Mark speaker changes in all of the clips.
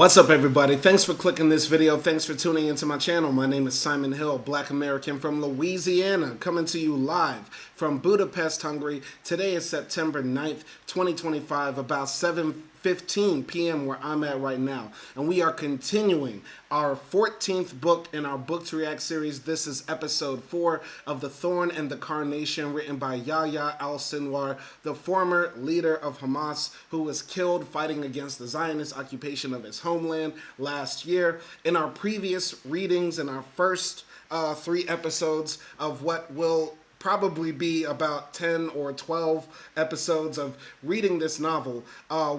Speaker 1: What's up, everybody? Thanks for clicking this video. Thanks for tuning into my channel. My name is Simon Hill, Black American from Louisiana, coming to you live from Budapest, Hungary. Today is September 9th, 2025, about 7:15 p.m. where I'm at right now. And we are continuing our 14th book in our Book to React series. This is episode 4 of the Thorn and the Carnation, written by Yahya al-Sinwar, the former leader of Hamas, who was killed fighting against the Zionist occupation of his homeland last year. In our previous readings, in our first 3 episodes of what will probably be about 10 or 12 episodes of reading this novel,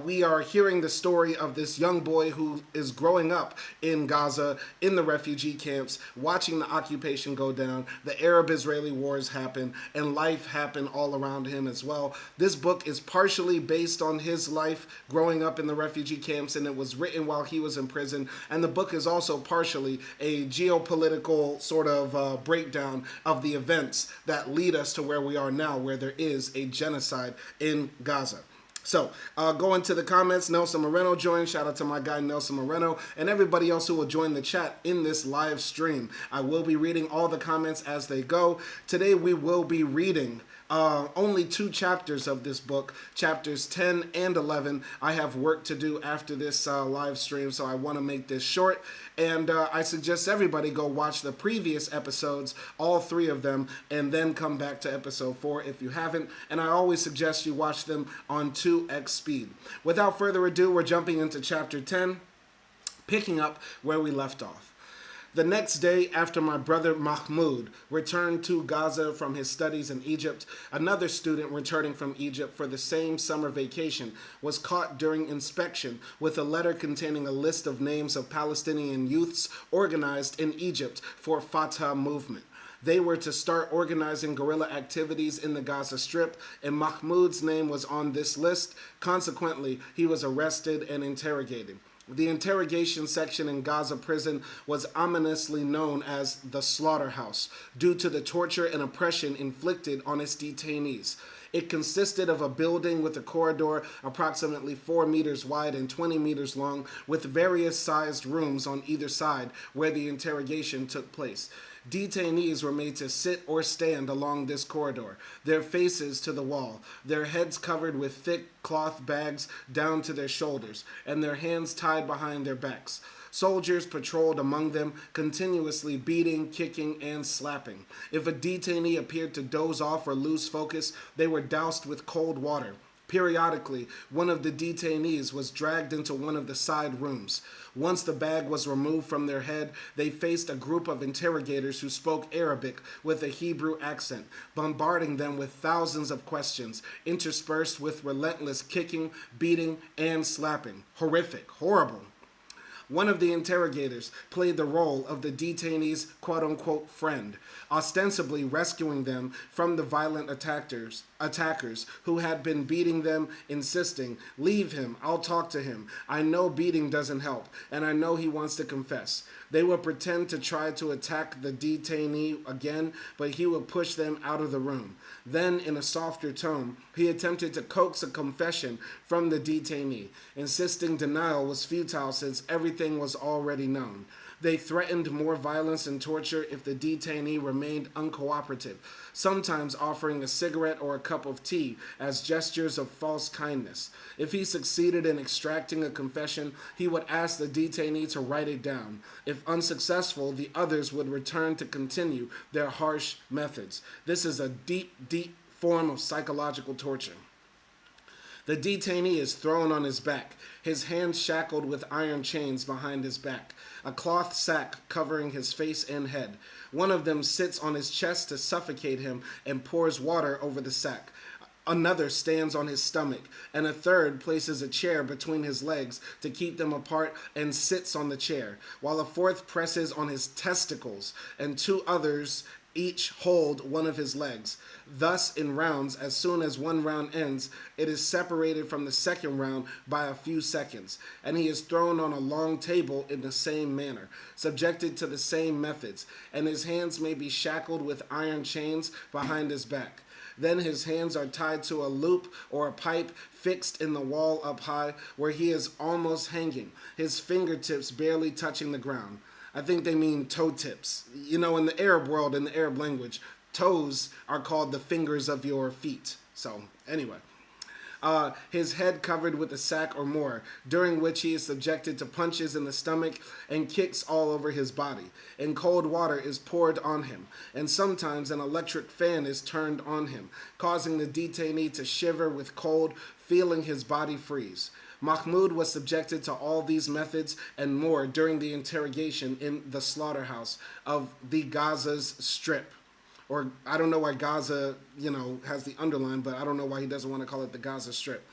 Speaker 1: we are hearing the story of this young boy who is growing up in Gaza, in the refugee camps, watching the occupation go down, the Arab-Israeli wars happen, and life happen all around him as well. This book is partially based on his life growing up in the refugee camps, and it was written while he was in prison, and the book is also partially a geopolitical sort of breakdown of the events that lead us to where we are now, where there is a genocide in Gaza. So, go into the comments. Nelson Moreno joined. Shout out to my guy Nelson Moreno and everybody else who will join the chat in this live stream. I will be reading all the comments as they go. Today we will be reading only 2 chapters of this book, chapters 10 and 11. I have work to do after this live stream, so I want to make this short. And I suggest everybody go watch the previous episodes, all 3 of them, and then come back to episode 4 if you haven't. And I always suggest you watch them on 2x speed. Without further ado, we're jumping into chapter 10, picking up where we left off. The next day, after my brother Mahmoud returned to Gaza from his studies in Egypt, another student returning from Egypt for the same summer vacation was caught during inspection with a letter containing a list of names of Palestinian youths organized in Egypt for Fatah movement. They were to start organizing guerrilla activities in the Gaza Strip, and Mahmoud's name was on this list. Consequently, he was arrested and interrogated. The interrogation section in Gaza prison was ominously known as the slaughterhouse due to the torture and oppression inflicted on its detainees. It consisted of a building with a corridor approximately 4 meters wide and 20 meters long, with various sized rooms on either side where the interrogation took place. Detainees were made to sit or stand along this corridor, their faces to the wall, their heads covered with thick cloth bags down to their shoulders, and their hands tied behind their backs. Soldiers patrolled among them, continuously beating, kicking, and slapping. If a detainee appeared to doze off or lose focus, they were doused with cold water. Periodically, one of the detainees was dragged into one of the side rooms. Once the bag was removed from their head, they faced a group of interrogators who spoke Arabic with a Hebrew accent, bombarding them with thousands of questions, interspersed with relentless kicking, beating, and slapping. Horrific, horrible. One of the interrogators played the role of the detainees' quote-unquote friend, ostensibly rescuing them from the violent attackers who had been beating them, insisting, "Leave him, I'll talk to him. I know beating doesn't help, and I know he wants to confess." They would pretend to try to attack the detainee again, but he would push them out of the room. Then, in a softer tone, he attempted to coax a confession from the detainee, insisting denial was futile since everything was already known. They threatened more violence and torture if the detainee remained uncooperative, sometimes offering a cigarette or a cup of tea as gestures of false kindness. If he succeeded in extracting a confession, he would ask the detainee to write it down. If unsuccessful, the others would return to continue their harsh methods. This is a deep, deep form of psychological torture. The detainee is thrown on his back, his hands shackled with iron chains behind his back, a cloth sack covering his face and head. One of them sits on his chest to suffocate him and pours water over the sack. Another stands on his stomach, and a third places a chair between his legs to keep them apart and sits on the chair, while a fourth presses on his testicles, and 2 others each hold one of his legs. Thus, in rounds, as soon as one round ends, it is separated from the second round by a few seconds, and he is thrown on a long table in the same manner, subjected to the same methods, and his hands may be shackled with iron chains behind his back. Then his hands are tied to a loop or a pipe fixed in the wall up high, where he is almost hanging, his fingertips barely touching the ground. I think they mean toe tips. You know, in the Arab world, in the Arab language, toes are called the fingers of your feet. So, anyway. His head covered with a sack or more, during which he is subjected to punches in the stomach and kicks all over his body. And cold water is poured on him, and sometimes an electric fan is turned on him, causing the detainee to shiver with cold, feeling his body freeze. Mahmoud was subjected to all these methods and more during the interrogation in the slaughterhouse of the Gaza's Strip. Or I don't know why Gaza, has the underline, but I don't know why he doesn't want to call it the Gaza Strip.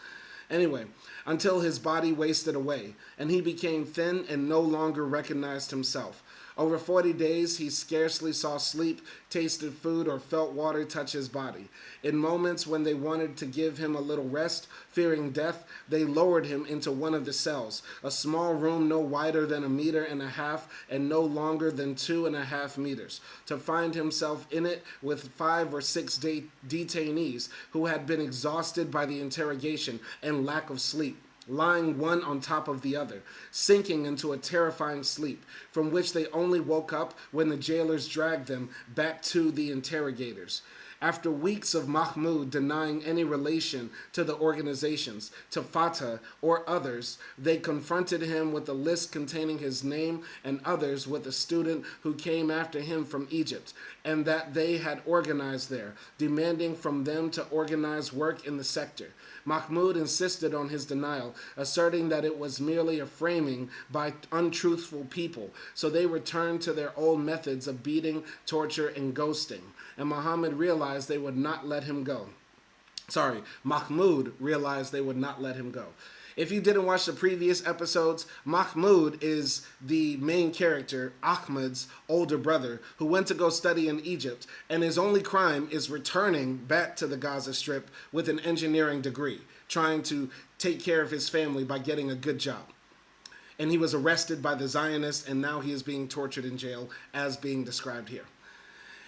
Speaker 1: Anyway, until his body wasted away, and he became thin and no longer recognized himself. Over 40 days, he scarcely saw sleep, tasted food, or felt water touch his body. In moments when they wanted to give him a little rest, fearing death, they lowered him into one of the cells, a small room no wider than 1.5 meters and no longer than 2.5 meters, to find himself in it with 5 or 6 detainees who had been exhausted by the interrogation and lack of sleep, lying one on top of the other, sinking into a terrifying sleep, from which they only woke up when the jailers dragged them back to the interrogators. After weeks of Mahmoud denying any relation to the organizations, to Fatah or others, they confronted him with a list containing his name and others with a student who came after him from Egypt, and that they had organized there, demanding from them to organize work in the sector. Mahmoud insisted on his denial, asserting that it was merely a framing by untruthful people, so they returned to their old methods of beating, torture, and ghosting. And Mahmoud realized they would not let him go. Mahmoud realized they would not let him go. If you didn't watch the previous episodes, Mahmoud is the main character, Ahmed's older brother, who went to go study in Egypt, and his only crime is returning back to the Gaza Strip with an engineering degree, trying to take care of his family by getting a good job. And he was arrested by the Zionists, and now he is being tortured in jail, as being described here.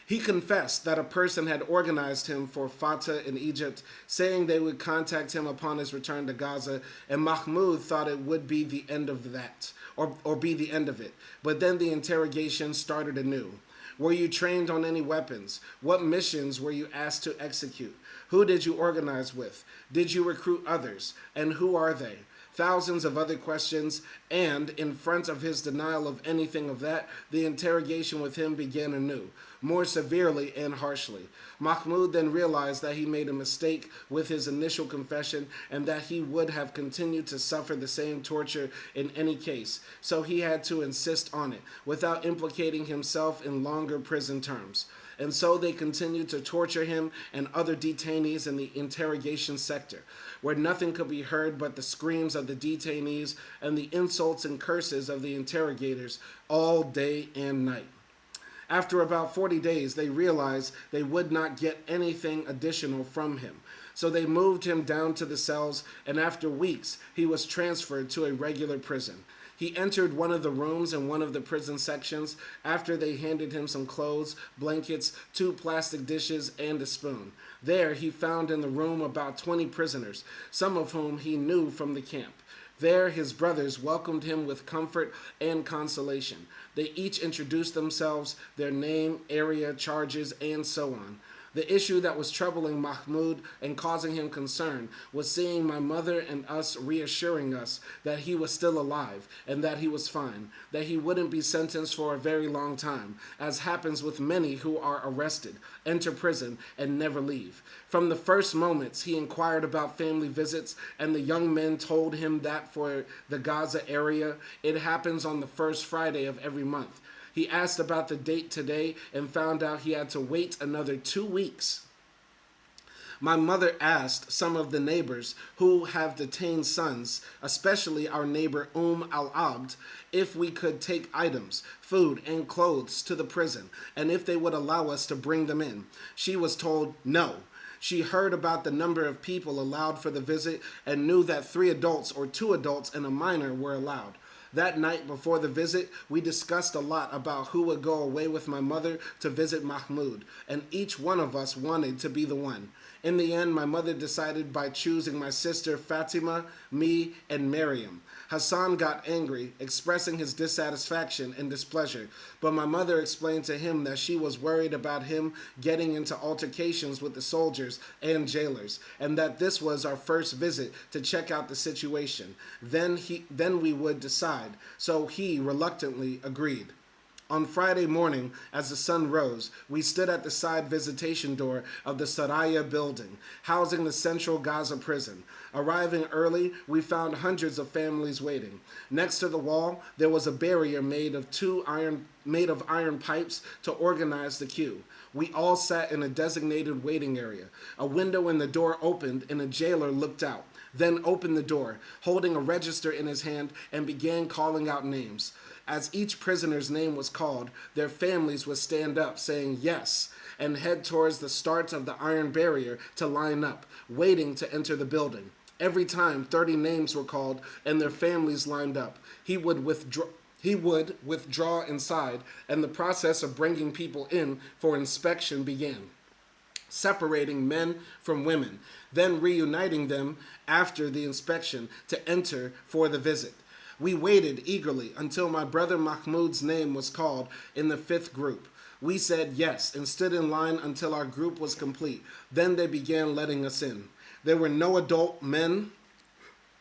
Speaker 1: He confessed that a person had organized him for Fatah in Egypt, saying they would contact him upon his return to Gaza, and Mahmoud thought it would be the end of that, or be the end of it. But then the interrogation started anew. Were you trained on any weapons? What missions were you asked to execute? Who did you organize with? Did you recruit others? And who are they? Thousands of other questions, and in front of his denial of anything of that, the interrogation with him began anew, more severely and harshly. Mahmoud then realized that he made a mistake with his initial confession and that he would have continued to suffer the same torture in any case, so he had to insist on it, without implicating himself in longer prison terms. And so they continued to torture him and other detainees in the interrogation sector, where nothing could be heard but the screams of the detainees and the insults and curses of the interrogators all day and night. After about 40 days, they realized they would not get anything additional from him. So they moved him down to the cells, and after weeks, he was transferred to a regular prison. He entered one of the rooms in one of the prison sections after they handed him some clothes, blankets, 2 plastic dishes, and a spoon. There, he found in the room about 20 prisoners, some of whom he knew from the camp. There, his brothers welcomed him with comfort and consolation. They each introduced themselves, their name, area, charges, and so on. The issue that was troubling Mahmoud and causing him concern was seeing my mother and us reassuring us that he was still alive and that he was fine, that he wouldn't be sentenced for a very long time, as happens with many who are arrested, enter prison, and never leave. From the first moments, he inquired about family visits, and the young men told him that for the Gaza area, it happens on the first Friday of every month. He asked about the date today and found out he had to wait another 2 weeks. My mother asked some of the neighbors who have detained sons, especially our neighbor Al-Abd, if we could take items, food, and clothes to the prison, and if they would allow us to bring them in. She was told no. She heard about the number of people allowed for the visit and knew that 3 adults or 2 adults and a minor were allowed. That night before the visit, we discussed a lot about who would go away with my mother to visit Mahmoud, and each one of us wanted to be the one. In the end, my mother decided by choosing my sister Fatima, me, and Miriam. Hassan got angry, expressing his dissatisfaction and displeasure, but my mother explained to him that she was worried about him getting into altercations with the soldiers and jailers, and that this was our first visit to check out the situation. Then we would decide, so he reluctantly agreed. On Friday morning, as the sun rose, we stood at the side visitation door of the Saraya building, housing the central Gaza prison. Arriving early, we found hundreds of families waiting. Next to the wall, there was a barrier made of iron pipes to organize the queue. We all sat in a designated waiting area. A window in the door opened and a jailer looked out, then opened the door, holding a register in his hand, and began calling out names. As each prisoner's name was called, their families would stand up saying yes and head towards the start of the iron barrier to line up, waiting to enter the building. Every time 30 names were called and their families lined up, he would withdraw inside, and the process of bringing people in for inspection began, separating men from women, then reuniting them after the inspection to enter for the visit. We waited eagerly until my brother Mahmoud's name was called in the 5th group. We said yes and stood in line until our group was complete. Then they began letting us in. There were no adult men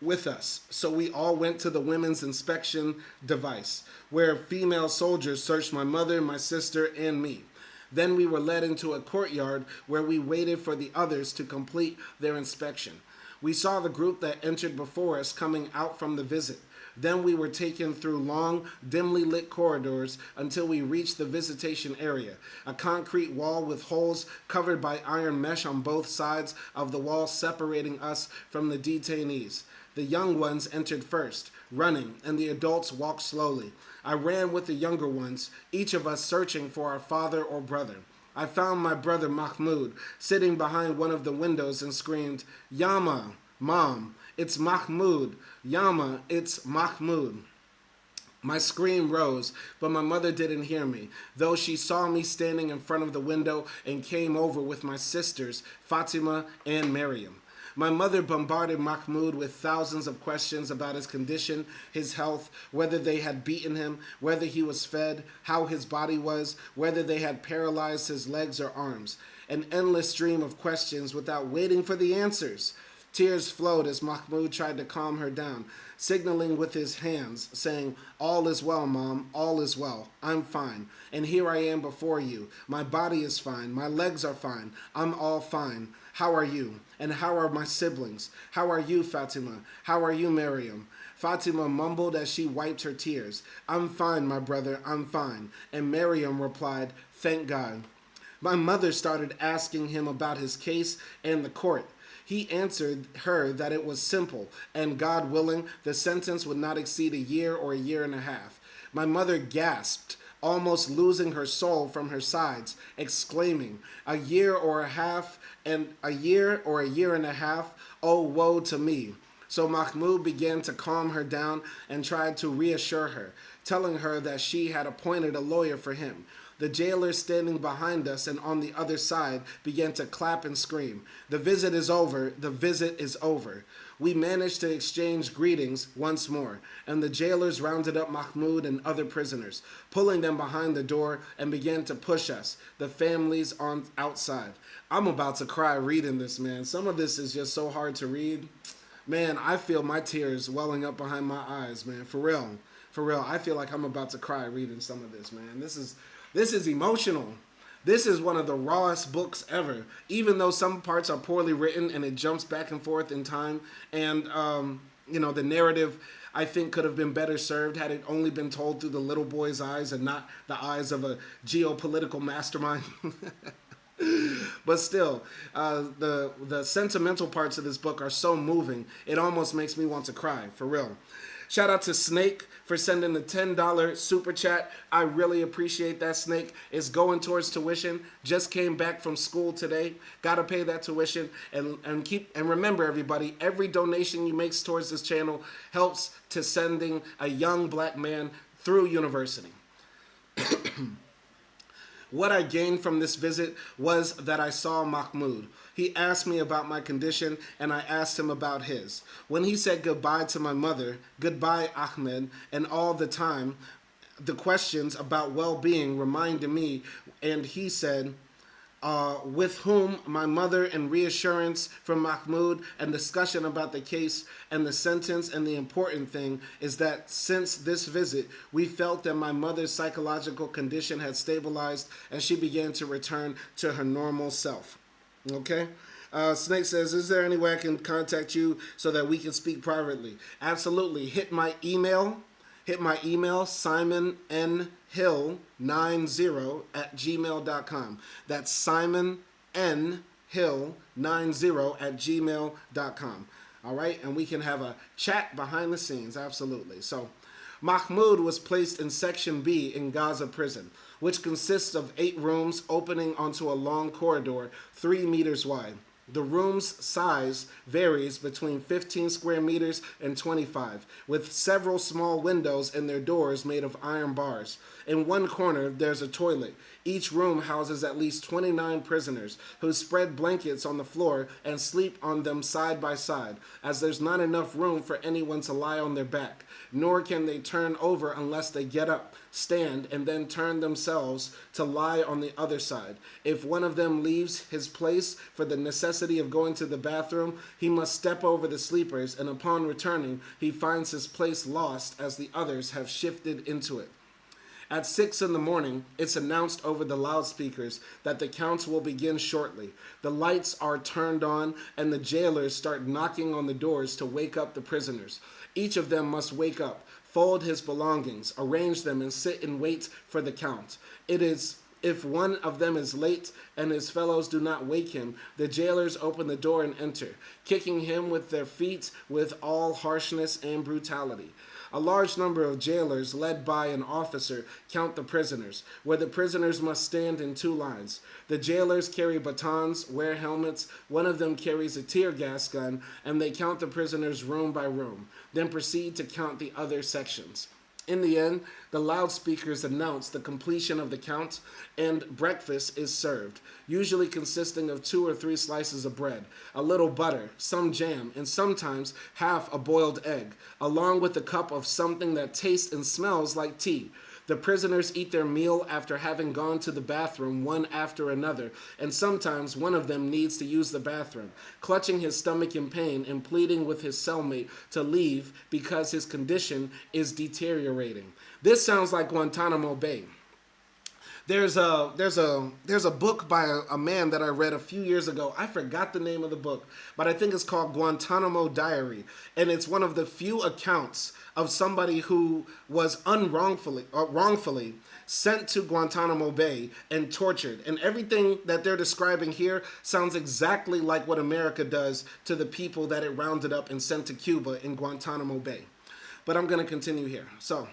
Speaker 1: with us, so we all went to the women's inspection device, where female soldiers searched my mother, my sister, and me. Then we were led into a courtyard where we waited for the others to complete their inspection. We saw the group that entered before us coming out from the visit. Then we were taken through long, dimly lit corridors until we reached the visitation area, a concrete wall with holes covered by iron mesh on both sides of the wall separating us from the detainees. The young ones entered first, running, and the adults walked slowly. I ran with the younger ones, each of us searching for our father or brother. I found my brother Mahmoud sitting behind one of the windows and screamed, "Yama, Mom, it's Mahmoud. Yama, it's Mahmoud." My scream rose, but my mother didn't hear me, though she saw me standing in front of the window and came over with my sisters, Fatima and Miriam. My mother bombarded Mahmoud with thousands of questions about his condition, his health, whether they had beaten him, whether he was fed, how his body was, whether they had paralyzed his legs or arms. An endless stream of questions without waiting for the answers. Tears flowed as Mahmoud tried to calm her down, signaling with his hands, saying, "All is well, Mom, all is well. I'm fine. And here I am before you. My body is fine. My legs are fine. I'm all fine. How are you? And how are my siblings? How are you, Fatima? How are you, Miriam?" Fatima mumbled as she wiped her tears. "I'm fine, my brother, I'm fine." And Miriam replied, "Thank God." My mother started asking him about his case and the court. He answered her that it was simple, and God willing, the sentence would not exceed a year or a year and a half. My mother gasped, almost losing her soul from her sides, exclaiming, "A year or a half, and a year or a year and a half, oh woe to me." So Mahmoud began to calm her down and tried to reassure her, telling her that she had appointed a lawyer for him. The jailers standing behind us and on the other side began to clap and scream, "The visit is over, the visit is over." We managed to exchange greetings once more, and the jailers rounded up Mahmoud and other prisoners, pulling them behind the door, and began to push us, the families, on outside. I'm about to cry reading this, man. Some of this is just so hard to read. Man, I feel my tears welling up behind my eyes, man. For real. For real. I feel like I'm about to cry reading some of this, man. This is emotional. This is one of the rawest books ever, even though some parts are poorly written and it jumps back and forth in time. And, the narrative, I think, could have been better served had it only been told through the little boy's eyes and not the eyes of a geopolitical mastermind. But still, the sentimental parts of this book are so moving, it almost makes me want to cry, for real. Shout out to Snake for sending the $10 super chat. I really appreciate that, Snake. It's going towards tuition. Just came back from school today. Gotta pay that tuition. And remember, everybody, every donation you make towards this channel helps to sending a young black man through university. What I gained from this visit was that I saw Mahmoud. He asked me about my condition, and I asked him about his. When he said goodbye to my mother, goodbye Ahmed, and all the time, the questions about well-being reminded me, and he said, with whom my mother, and reassurance from Mahmoud and discussion about the case and the sentence. And the important thing is that since this visit, we felt that my mother's psychological condition had stabilized and she began to return to her normal self. Okay? Snake says, is there any way I can contact you so that we can speak privately? Absolutely. Hit my email, simonnhill90@gmail.com. That's simonnhill90@gmail.com. All right, and we can have a chat behind the scenes, absolutely. So, Mahmoud was placed in Section B in Gaza prison, which consists of 8 rooms opening onto a long corridor 3 meters wide. The room's size varies between 15 square meters and 25, with several small windows and their doors made of iron bars. In one corner, there's a toilet. Each room houses at least 29 prisoners who spread blankets on the floor and sleep on them side by side, as there's not enough room for anyone to lie on their back, nor can they turn over unless they get up, stand, and then turn themselves to lie on the other side. If one of them leaves his place for the necessity of going to the bathroom, he must step over the sleepers, and upon returning, he finds his place lost as the others have shifted into it. At 6 in the morning, it's announced over the loudspeakers that the counts will begin shortly. The lights are turned on, and the jailers start knocking on the doors to wake up the prisoners. Each of them must wake up, fold his belongings, arrange them, and sit and wait for the count. It is if one of them is late and his fellows do not wake him, the jailers open the door and enter, kicking him with their feet with all harshness and brutality. A large number of jailers, led by an officer, count the prisoners, where the prisoners must stand in 2 lines. The jailers carry batons, wear helmets, one of them carries a tear gas gun, and they count the prisoners room by room, then proceed to count the other sections. In the end, the loudspeakers announce the completion of the count, and breakfast is served, usually consisting of 2 or 3 slices of bread, a little butter, some jam, and sometimes half a boiled egg, along with a cup of something that tastes and smells like tea. The prisoners eat their meal after having gone to the bathroom one after another, and sometimes one of them needs to use the bathroom, clutching his stomach in pain and pleading with his cellmate to leave because his condition is deteriorating. This sounds like Guantanamo Bay. There's a book by a man that I read a few years ago. I forgot the name of the book, but I think it's called Guantanamo Diary, and it's one of the few accounts of somebody who was wrongfully sent to Guantanamo Bay and tortured. And everything that they're describing here sounds exactly like what America does to the people that it rounded up and sent to Cuba in Guantanamo Bay. But I'm going to continue here. So,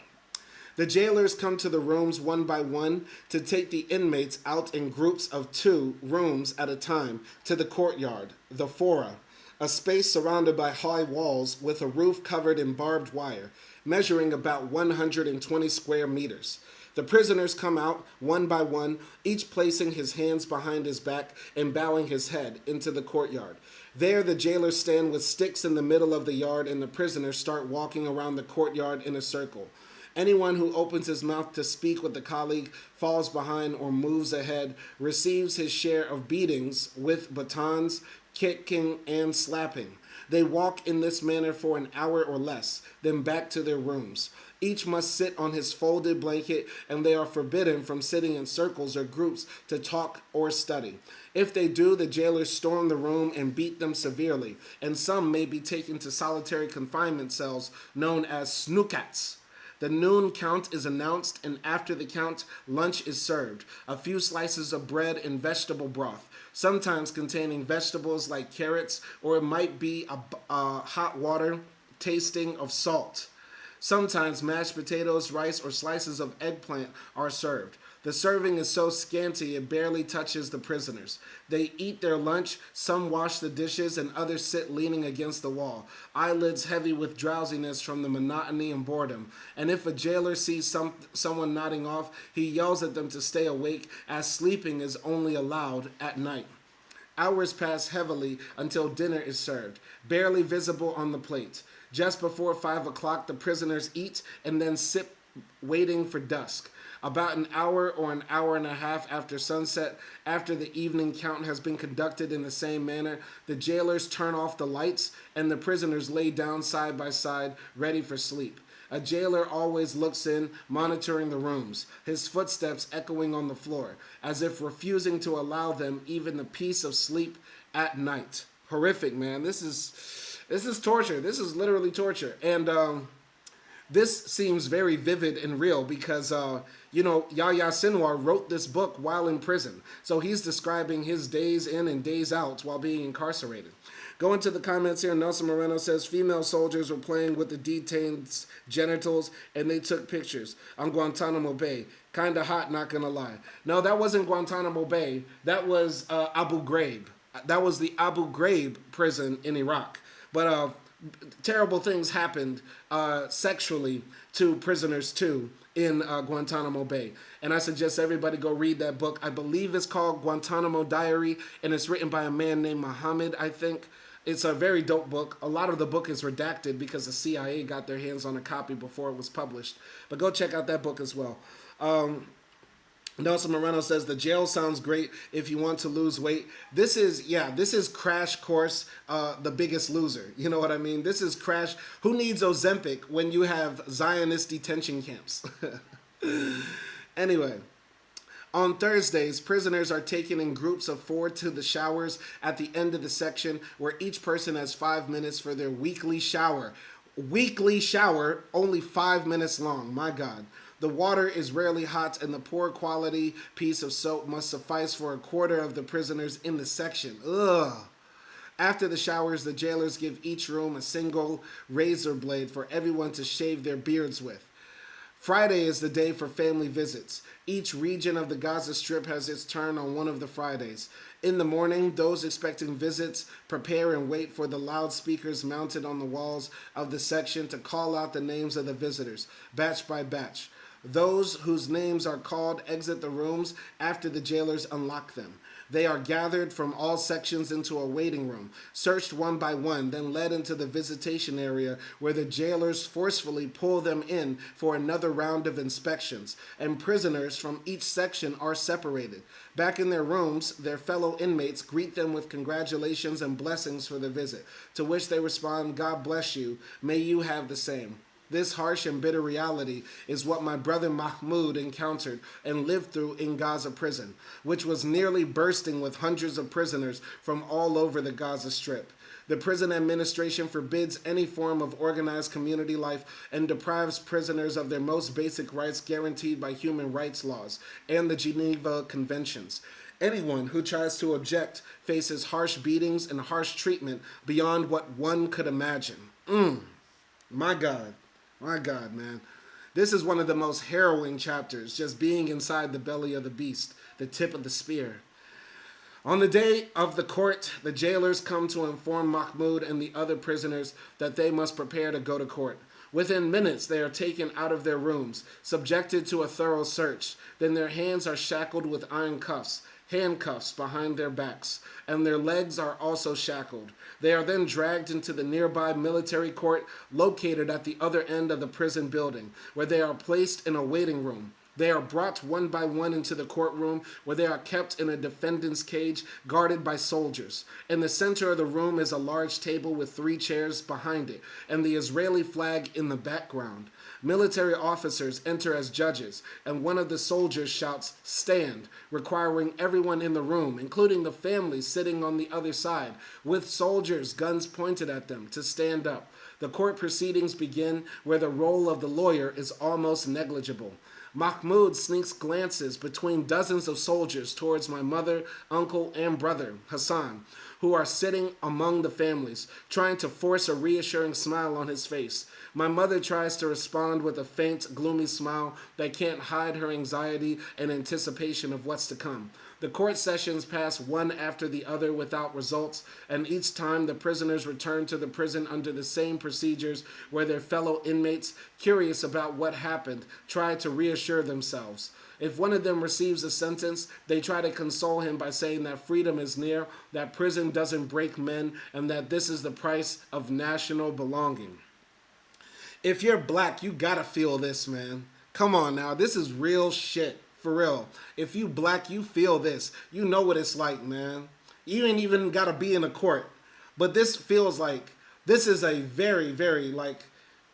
Speaker 1: the jailers come to the rooms one by one to take the inmates out in groups of 2 rooms at a time to the courtyard, the fora, a space surrounded by high walls with a roof covered in barbed wire, measuring about 120 square meters. The prisoners come out one by one, each placing his hands behind his back and bowing his head into the courtyard. There, the jailers stand with sticks in the middle of the yard, and the prisoners start walking around the courtyard in a circle. Anyone who opens his mouth to speak with a colleague, falls behind, or moves ahead receives his share of beatings with batons, kicking, and slapping. They walk in this manner for an hour or less, then back to their rooms. Each must sit on his folded blanket, and they are forbidden from sitting in circles or groups to talk or study. If they do, the jailers storm the room and beat them severely, and some may be taken to solitary confinement cells known as snookats. The noon count is announced, and after the count, lunch is served. A few slices of bread and vegetable broth, sometimes containing vegetables like carrots, or it might be a hot water tasting of salt. Sometimes mashed potatoes, rice, or slices of eggplant are served. The serving is so scanty it barely touches the prisoners. They eat their lunch, some wash the dishes, and others sit leaning against the wall, eyelids heavy with drowsiness from the monotony and boredom. And if a jailer sees someone nodding off, he yells at them to stay awake, as sleeping is only allowed at night. Hours pass heavily until dinner is served, barely visible on the plate. Just before 5 o'clock, the prisoners eat and then sit waiting for dusk. About an hour or an hour and a half after sunset, after the evening count has been conducted in the same manner, the jailers turn off the lights and the prisoners lay down side by side, ready for sleep. A jailer always looks in, monitoring the rooms, his footsteps echoing on the floor, as if refusing to allow them even a piece of sleep at night. Horrific, man. This is torture. This is literally torture. And this seems very vivid and real because, Yahya Sinwar wrote this book while in prison. So he's describing his days in and days out while being incarcerated. Going to the comments here, Nelson Moreno says, female soldiers were playing with the detaineds' genitals and they took pictures on Guantanamo Bay. Kinda hot, not gonna lie. No, that wasn't Guantanamo Bay. That was Abu Ghraib. That was the Abu Ghraib prison in Iraq. But terrible things happened sexually to prisoners too in Guantanamo Bay. And I suggest everybody go read that book. I believe it's called Guantanamo Diary, and it's written by a man named Muhammad, I think. It's a very dope book. A lot of the book is redacted because the CIA got their hands on a copy before it was published. But go check out that book as well. Nelson Moreno says, the jail sounds great if you want to lose weight. This is Crash Course, The Biggest Loser. You know what I mean? This is Crash. Who needs Ozempic when you have Zionist detention camps? Anyway, on Thursdays, prisoners are taken in groups of 4 to the showers at the end of the section, where each person has 5 minutes for their weekly shower. Weekly shower, only 5 minutes long. My God. The water is rarely hot, and the poor quality piece of soap must suffice for a quarter of the prisoners in the section. Ugh. After the showers, the jailers give each room a single razor blade for everyone to shave their beards with. Friday is the day for family visits. Each region of the Gaza Strip has its turn on one of the Fridays. In the morning, those expecting visits prepare and wait for the loudspeakers mounted on the walls of the section to call out the names of the visitors, batch by batch. Those whose names are called exit the rooms after the jailers unlock them. They are gathered from all sections into a waiting room, searched one by one, then led into the visitation area where the jailers forcefully pull them in for another round of inspections, and prisoners from each section are separated. Back in their rooms, their fellow inmates greet them with congratulations and blessings for the visit, to which they respond, "God bless you, may you have the same." This harsh and bitter reality is what my brother Mahmoud encountered and lived through in Gaza prison, which was nearly bursting with hundreds of prisoners from all over the Gaza Strip. The prison administration forbids any form of organized community life and deprives prisoners of their most basic rights guaranteed by human rights laws and the Geneva Conventions. Anyone who tries to object faces harsh beatings and harsh treatment beyond what one could imagine. My God. My God, man. This is one of the most harrowing chapters, just being inside the belly of the beast, the tip of the spear. On the day of the court, the jailers come to inform Mahmoud and the other prisoners that they must prepare to go to court. Within minutes, they are taken out of their rooms, subjected to a thorough search. Then their hands are shackled with iron cuffs, handcuffs behind their backs, and their legs are also shackled. They are then dragged into the nearby military court located at the other end of the prison building, where they are placed in a waiting room. They are brought one by one into the courtroom, where they are kept in a defendant's cage guarded by soldiers. In the center of the room is a large table with 3 chairs behind it, and the Israeli flag in the background. Military officers enter as judges, and one of the soldiers shouts, "Stand," requiring everyone in the room, including the family sitting on the other side, with soldiers' guns pointed at them, to stand up. The court proceedings begin, where the role of the lawyer is almost negligible. Mahmoud sneaks glances between dozens of soldiers towards my mother, uncle, and brother, Hassan, who are sitting among the families, trying to force a reassuring smile on his face. My mother tries to respond with a faint, gloomy smile that can't hide her anxiety and anticipation of what's to come. The court sessions pass one after the other without results, and each time the prisoners return to the prison under the same procedures where their fellow inmates, curious about what happened, try to reassure themselves. If one of them receives a sentence, they try to console him by saying that freedom is near, that prison doesn't break men, and that this is the price of national belonging. If you're black, you gotta feel this, man. Come on now, this is real shit. For real. If you black, you feel this. You know what it's like, man. You ain't even gotta be in a court. But this feels like, this is a very, very, like,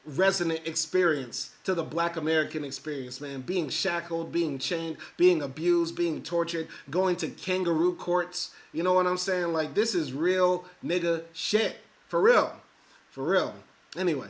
Speaker 1: resonant experience to the black American experience, man. Being shackled, being chained, being abused, being tortured, going to kangaroo courts. You know what I'm saying? Like, this is real nigga shit. For real. For real. Anyway,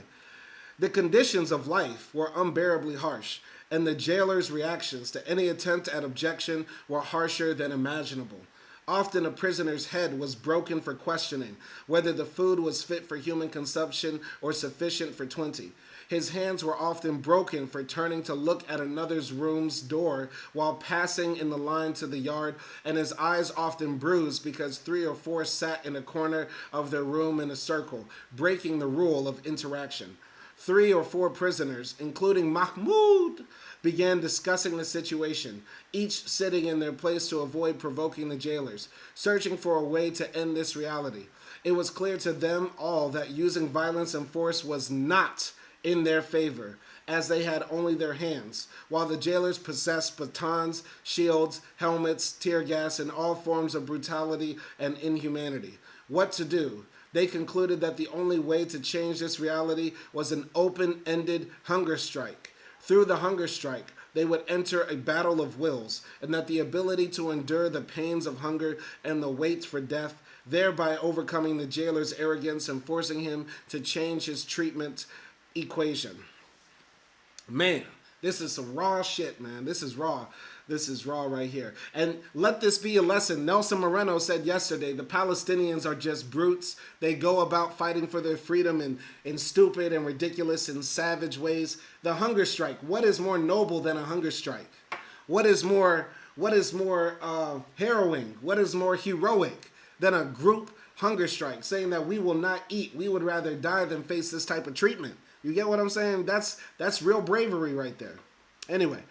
Speaker 1: the conditions of life were unbearably harsh, and the jailer's reactions to any attempt at objection were harsher than imaginable. Often a prisoner's head was broken for questioning whether the food was fit for human consumption or sufficient for 20. His hands were often broken for turning to look at another's room's door while passing in the line to the yard, and his eyes often bruised because 3 or 4 sat in a corner of their room in a circle, breaking the rule of interaction. 3 or 4 prisoners, including Mahmoud, began discussing the situation, each sitting in their place to avoid provoking the jailers, searching for a way to end this reality. It was clear to them all that using violence and force was not in their favor, as they had only their hands, while the jailers possessed batons, shields, helmets, tear gas, and all forms of brutality and inhumanity. What to do? They concluded that the only way to change this reality was an open-ended hunger strike. Through the hunger strike, they would enter a battle of wills, and that the ability to endure the pains of hunger and the wait for death, thereby overcoming the jailer's arrogance and forcing him to change his treatment equation. Man, this is some raw shit, man. This is raw. This is raw right here. And let this be a lesson. Nelson Moreno said yesterday, the Palestinians are just brutes. They go about fighting for their freedom in stupid and ridiculous and savage ways. The hunger strike. What is more noble than a hunger strike? What is more harrowing? What is more heroic than a group hunger strike, saying that we will not eat? We would rather die than face this type of treatment. You get what I'm saying? That's real bravery right there. Anyway,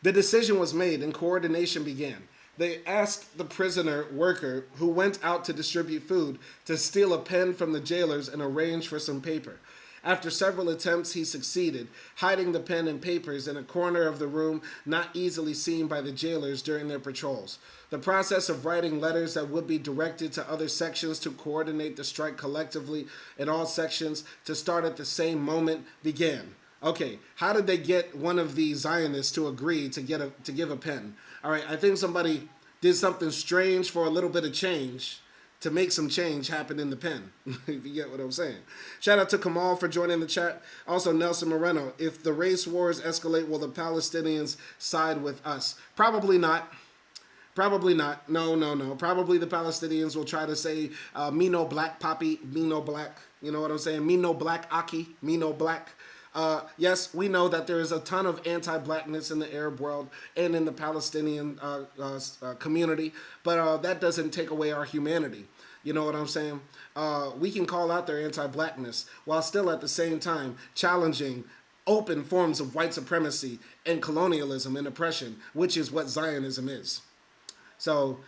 Speaker 1: the decision was made and coordination began. They asked the prisoner worker who went out to distribute food to steal a pen from the jailers and arrange for some paper. After several attempts, he succeeded, hiding the pen and papers in a corner of the room not easily seen by the jailers during their patrols. The process of writing letters that would be directed to other sections to coordinate the strike collectively in all sections to start at the same moment began. Okay, how did they get one of the Zionists to agree to give a pen? All right, I think somebody did something strange for a little bit of change to make some change happen in the pen. If you get what I'm saying. Shout out to Kamal for joining the chat. Also, Nelson Moreno. If the race wars escalate, will the Palestinians side with us? Probably not. Probably not. No. Probably the Palestinians will try to say, me no black poppy, me no black. You know what I'm saying? Me no black Aki, me no black. Yes, we know that there is a ton of anti-blackness in the Arab world and in the Palestinian community, but that doesn't take away our humanity. You know what I'm saying? We can call out their anti-blackness while still at the same time challenging open forms of white supremacy and colonialism and oppression, which is what Zionism is. So,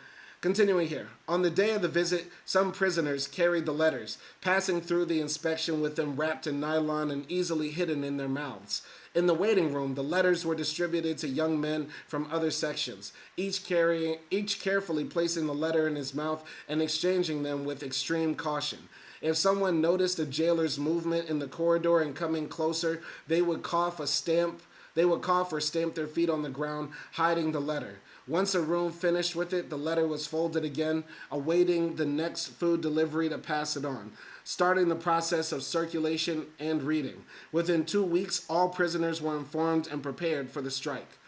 Speaker 1: continuing here. On the day of the visit, some prisoners carried the letters, passing through the inspection with them wrapped in nylon and easily hidden in their mouths. In the waiting room, the letters were distributed to young men from other sections, each carefully placing the letter in his mouth and exchanging them with extreme caution. If someone noticed a jailer's movement in the corridor and coming closer, they would cough or stamp their feet on the ground, hiding the letter. Once a room finished with it, the letter was folded again, awaiting the next food delivery to pass it on, starting the process of circulation and reading. Within 2 weeks, all prisoners were informed and prepared for the strike.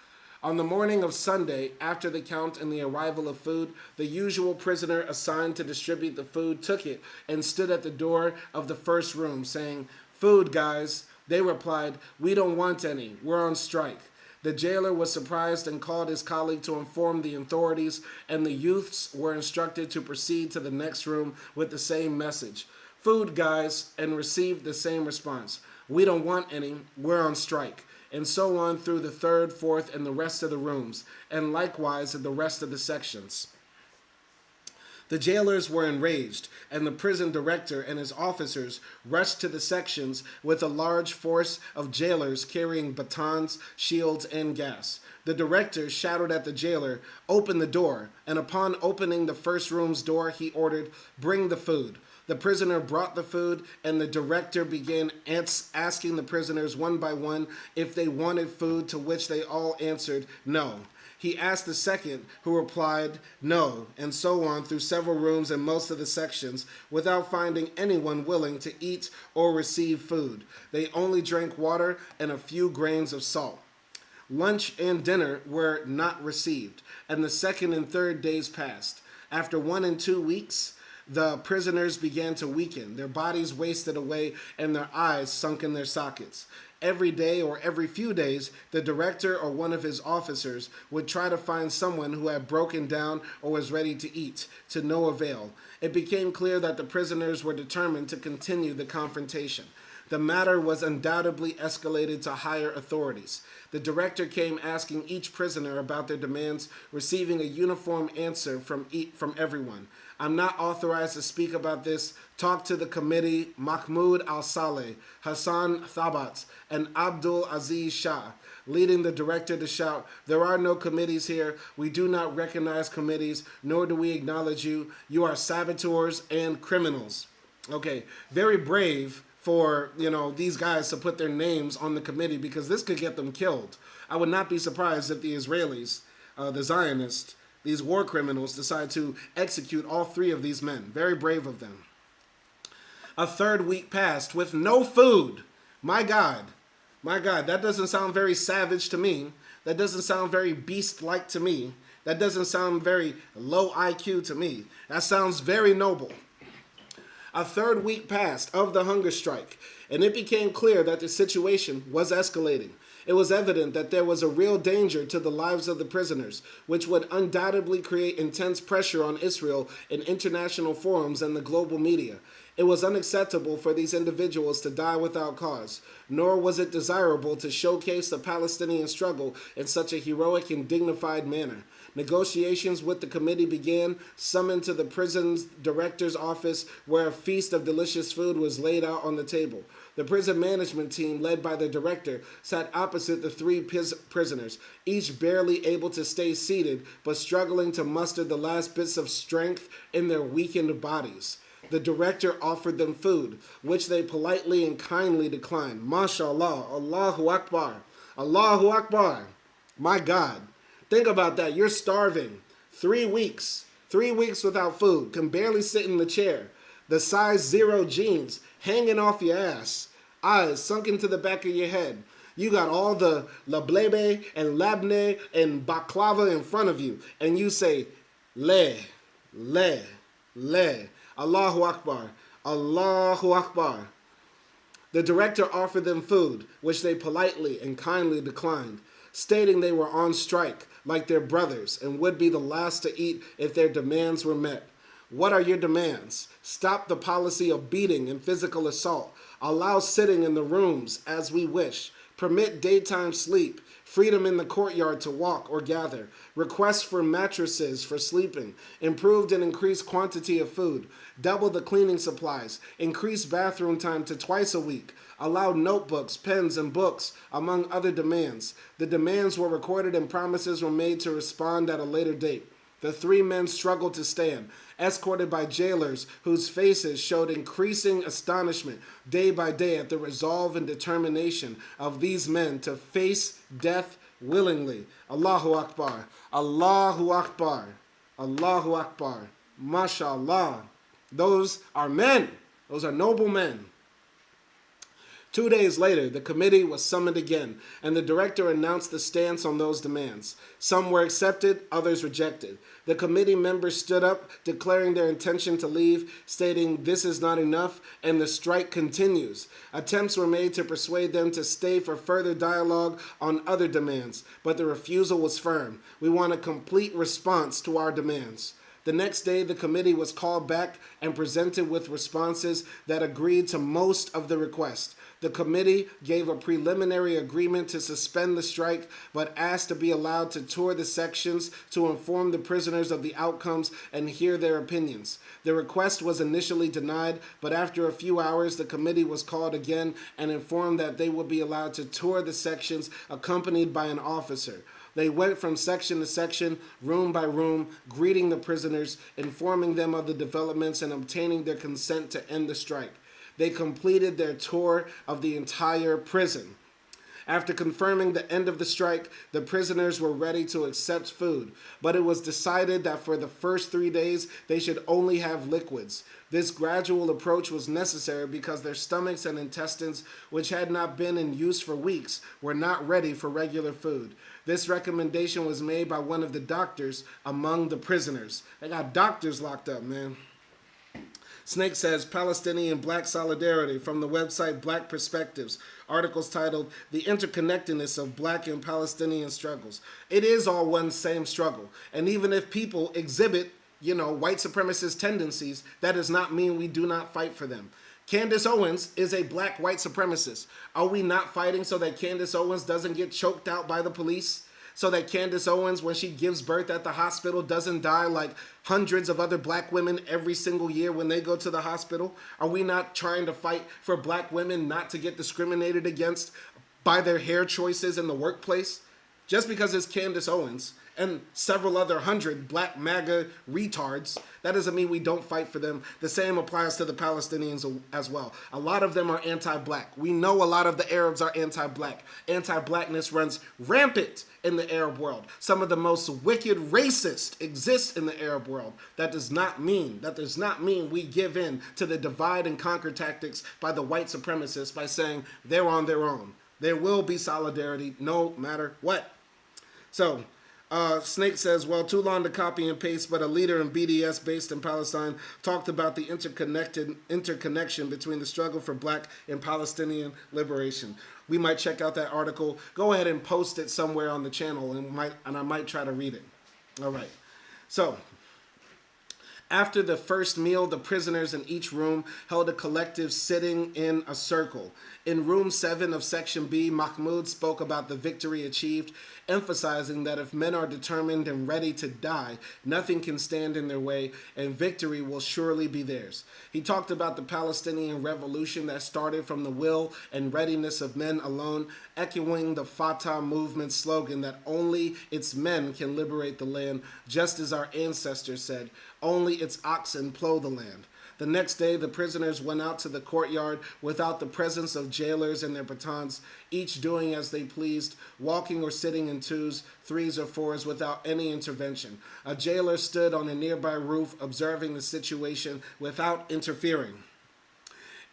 Speaker 1: On the morning of Sunday, after the count and the arrival of food, the usual prisoner assigned to distribute the food took it and stood at the door of the first room, saying, "Food, guys." They replied, "We don't want any. We're on strike." The jailer was surprised and called his colleague to inform the authorities, and the youths were instructed to proceed to the next room with the same message. "Food, guys," and received the same response. "We don't want any. We're on strike." And so on through the third, fourth, and the rest of the rooms, and likewise in the rest of the sections. The jailers were enraged, and the prison director and his officers rushed to the sections with a large force of jailers carrying batons, shields, and gas. The director shouted at the jailer, "Open the door," and upon opening the first room's door, he ordered, "Bring the food." The prisoner brought the food, and the director began asking the prisoners one by one if they wanted food, to which they all answered no. He asked the second, who replied no, and so on through several rooms and most of the sections, without finding anyone willing to eat or receive food. They only drank water and a few grains of salt. Lunch and dinner were not received, and the second and third days passed. After 1 and 2 weeks, the prisoners began to weaken, their bodies wasted away, and their eyes sunk in their sockets. Every day or every few days, the director or one of his officers would try to find someone who had broken down or was ready to eat, to no avail. It became clear that the prisoners were determined to continue the confrontation. The matter was undoubtedly escalated to higher authorities. The director came asking each prisoner about their demands, receiving a uniform answer from everyone. "I'm not authorized to speak about this. Talk to the committee, Mahmoud al-Saleh, Hassan Thabat, and Abdul Aziz Shah." Leading the director to shout, "There are no committees here. We do not recognize committees, nor do we acknowledge you. You are saboteurs and criminals." Okay, very brave for, these guys to put their names on the committee, because this could get them killed. I would not be surprised if the Israelis, the Zionists, these war criminals, decide to execute all 3 of these men. Very brave of them. A third week passed with no food. My God, that doesn't sound very savage to me. That doesn't sound very beast-like to me. That doesn't sound very low IQ to me. That sounds very noble. A third week passed of the hunger strike, and it became clear that the situation was escalating. It was evident that there was a real danger to the lives of the prisoners, which would undoubtedly create intense pressure on Israel in international forums and the global media. It was unacceptable for these individuals to die without cause, nor was it desirable to showcase the Palestinian struggle in such a heroic and dignified manner. Negotiations with the committee began, summoned to the prison's director's office, where a feast of delicious food was laid out on the table. The prison management team, led by the director, sat opposite the 3 prisoners, each barely able to stay seated, but struggling to muster the last bits of strength in their weakened bodies. The director offered them food, which they politely and kindly declined. MashaAllah, Allahu Akbar, Allahu Akbar. My God, think about that. You're starving. 3 weeks. 3 weeks without food. Can barely sit in the chair. The size 0 jeans hanging off your ass. Eyes sunk into the back of your head. You got all the lablebe and labne and baklava in front of you. And you say, le, le, le. Allahu Akbar, Allahu Akbar. The director offered them food, which they politely and kindly declined, stating they were on strike like their brothers and would be the last to eat if their demands were met. What are your demands? Stop the policy of beating and physical assault. Allow sitting in the rooms as we wish. Permit daytime sleep. Freedom in the courtyard to walk or gather. Requests for mattresses for sleeping. Improved and increased quantity of food. Double the cleaning supplies. Increase bathroom time to twice a week. Allow notebooks, pens, and books, among other demands. The demands were recorded and promises were made to respond at a later date. The 3 men struggled to stand, escorted by jailers whose faces showed increasing astonishment day by day at the resolve and determination of these men to face death willingly. Allahu Akbar, Allahu Akbar, Allahu Akbar. MashaAllah. Those are men. Those are noble men. 2 days later, the committee was summoned again, and the director announced the stance on those demands. Some were accepted, others rejected. The committee members stood up, declaring their intention to leave, stating, "This is not enough," and the strike continues. Attempts were made to persuade them to stay for further dialogue on other demands, but the refusal was firm. "We want a complete response to our demands." The next day, the committee was called back and presented with responses that agreed to most of the requests. The committee gave a preliminary agreement to suspend the strike, but asked to be allowed to tour the sections to inform the prisoners of the outcomes and hear their opinions. The request was initially denied, but after a few hours, the committee was called again and informed that they would be allowed to tour the sections accompanied by an officer. They went from section to section, room by room, greeting the prisoners, informing them of the developments, and obtaining their consent to end the strike. They completed their tour of the entire prison. After confirming the end of the strike, the prisoners were ready to accept food, but it was decided that for the first 3 days, they should only have liquids. This gradual approach was necessary because their stomachs and intestines, which had not been in use for weeks, were not ready for regular food. This recommendation was made by one of the doctors among the prisoners. They got doctors locked up, man. Snake says, Palestinian Black Solidarity from the website Black Perspectives. Articles titled, The Interconnectedness of Black and Palestinian Struggles. It is all one same struggle. And even if people exhibit, white supremacist tendencies, that does not mean we do not fight for them. Candace Owens is a black white supremacist. Are we not fighting so that Candace Owens doesn't get choked out by the police? So that Candace Owens, when she gives birth at the hospital, doesn't die like hundreds of other black women every single year when they go to the hospital? Are we not trying to fight for black women not to get discriminated against by their hair choices in the workplace? Just because it's Candace Owens and several other hundred black MAGA retards, that doesn't mean we don't fight for them. The same applies to the Palestinians as well. A lot of them are anti-black. We know a lot of the Arabs are anti-black. Anti-blackness runs rampant in the Arab world. Some of the most wicked racists exist in the Arab world. That does not mean we give in to the divide and conquer tactics by the white supremacists by saying they're on their own. There will be solidarity no matter what. So, Snake says, well, too long to copy and paste, but a leader in BDS based in Palestine talked about the interconnection between the struggle for black and Palestinian liberation. We might check out that article. Go ahead and post it somewhere on the channel, and I might try to read it. All right. So, after the first meal, the prisoners in each room held a collective sitting in a circle. In room 7 of section B, Mahmoud spoke about the victory achieved, emphasizing that if men are determined and ready to die, nothing can stand in their way, and victory will surely be theirs. He talked about the Palestinian revolution that started from the will and readiness of men alone, echoing the Fatah movement's slogan that only its men can liberate the land, just as our ancestors said, only its oxen plow the land. The next day, the prisoners went out to the courtyard without the presence of jailers and their batons, each doing as they pleased, walking or sitting in 2s, 3s, or 4s without any intervention. A jailer stood on a nearby roof observing the situation without interfering.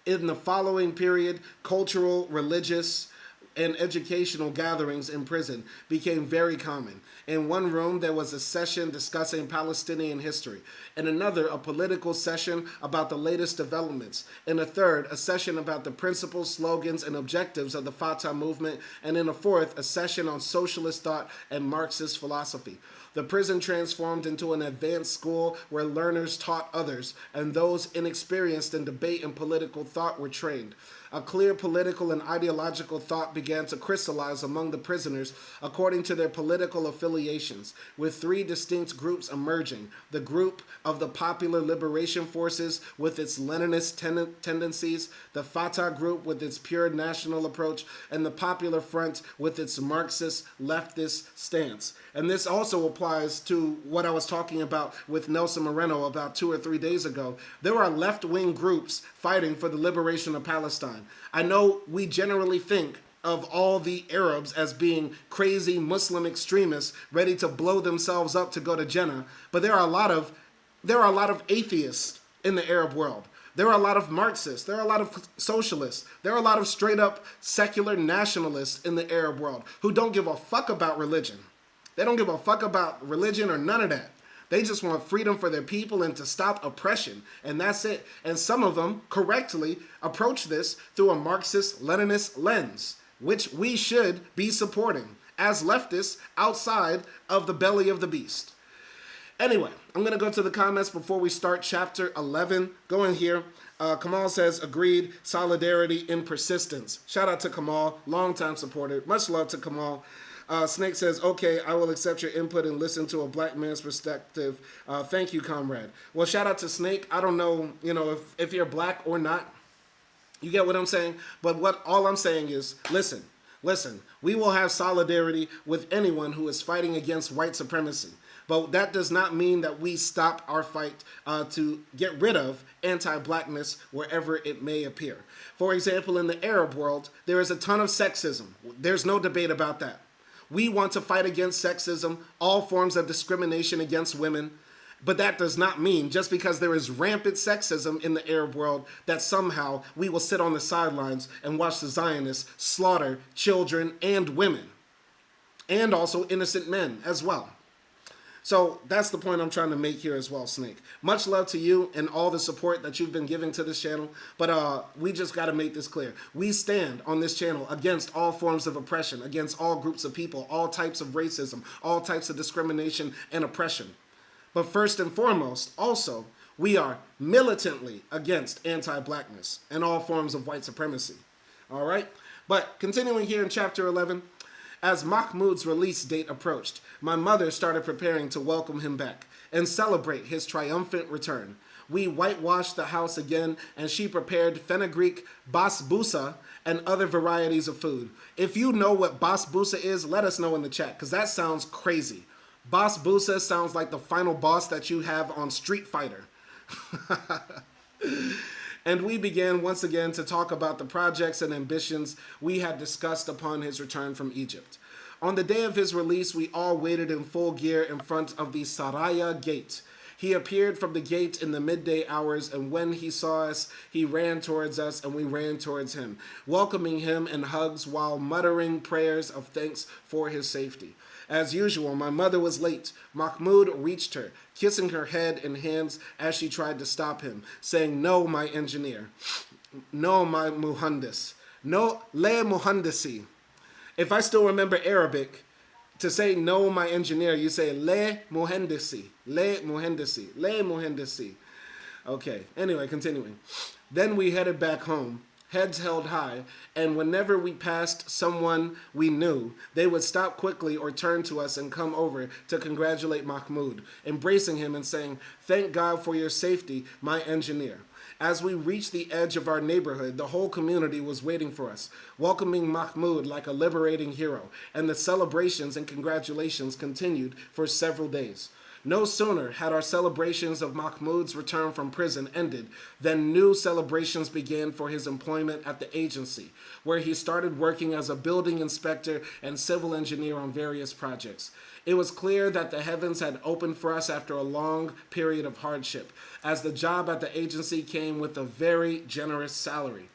Speaker 1: In the following period, cultural, religious, and educational gatherings in prison became very common. In one room, there was a session discussing Palestinian history. In another, a political session about the latest developments. In a third, a session about the principles, slogans, and objectives of the Fatah movement. And in a fourth, a session on socialist thought and Marxist philosophy. The prison transformed into an advanced school where learners taught others, and those inexperienced in debate and political thought were trained. A clear political and ideological thought began to crystallize among the prisoners according to their political affiliations, with 3 distinct groups emerging: the group of the Popular Liberation Forces with its Leninist tendencies, the Fatah group with its pure national approach, and the Popular Front with its Marxist leftist stance. And this also applies to what I was talking about with Nelson Moreno about 2 or 3 days ago. There are left-wing groups fighting for the liberation of Palestine. I know we generally think of all the Arabs as being crazy Muslim extremists ready to blow themselves up to go to Jannah, but there are a lot of atheists in the Arab world. There are a lot of Marxists. There are a lot of socialists. There are a lot of straight up secular nationalists in the Arab world who don't give a fuck about religion. They don't give a fuck about religion or none of that. They just want freedom for their people and to stop oppression. And that's it. And some of them correctly approach this through a Marxist-Leninist lens, which we should be supporting as leftists outside of the belly of the beast. Anyway, I'm going to go to the comments before we start chapter 11. Go in here. Kamal says, agreed, solidarity in persistence. Shout out to Kamal, longtime supporter. Much love to Kamal. Snake says, okay, I will accept your input and listen to a black man's perspective. Thank you, comrade. Well, shout out to Snake. I don't know, if you're black or not. You get what I'm saying? But all I'm saying is, listen, we will have solidarity with anyone who is fighting against white supremacy. But that does not mean that we stop our fight to get rid of anti-blackness wherever it may appear. For example, in the Arab world, there is a ton of sexism. There's no debate about that. We want to fight against sexism, all forms of discrimination against women. But that does not mean, just because there is rampant sexism in the Arab world, that somehow we will sit on the sidelines and watch the Zionists slaughter children and women. And also innocent men as well. So that's the point I'm trying to make here as well, Snake. Much love to you and all the support that you've been giving to this channel. But we just got to make this clear. We stand on this channel against all forms of oppression, against all groups of people, all types of racism, all types of discrimination and oppression. But first and foremost, also, we are militantly against anti-blackness and all forms of white supremacy. All right? But continuing here in chapter 11, as Mahmoud's release date approached, my mother started preparing to welcome him back and celebrate his triumphant return. We whitewashed the house again, and she prepared fenugreek, basbousa, and other varieties of food. If you know what basbousa is, let us know in the chat, because that sounds crazy. Basbousa sounds like the final boss that you have on Street Fighter. And we began once again to talk about the projects and ambitions we had discussed upon his return from Egypt. On the day of his release, we all waited in full gear in front of the Saraya gate. He appeared from the gate in the midday hours, and when he saw us, he ran towards us, and we ran towards him, welcoming him in hugs while muttering prayers of thanks for his safety. As usual, my mother was late. Mahmoud reached her, kissing her head and hands as she tried to stop him, saying, "No, my engineer. No, my muhandis. No, le muhandisi." If I still remember Arabic, to say "no, my engineer," you say "le muhandisi. Le muhandisi. Le muhandisi." Okay, anyway, continuing. Then we headed back home, heads held high, and whenever we passed someone we knew, they would stop quickly or turn to us and come over to congratulate Mahmoud, embracing him and saying, "Thank God for your safety, my engineer." As we reached the edge of our neighborhood, the whole community was waiting for us, welcoming Mahmoud like a liberating hero, and the celebrations and congratulations continued for several days. No sooner had our celebrations of Mahmoud's return from prison ended than new celebrations began for his employment at the agency, where he started working as a building inspector and civil engineer on various projects. It was clear that the heavens had opened for us after a long period of hardship, as the job at the agency came with a very generous salary.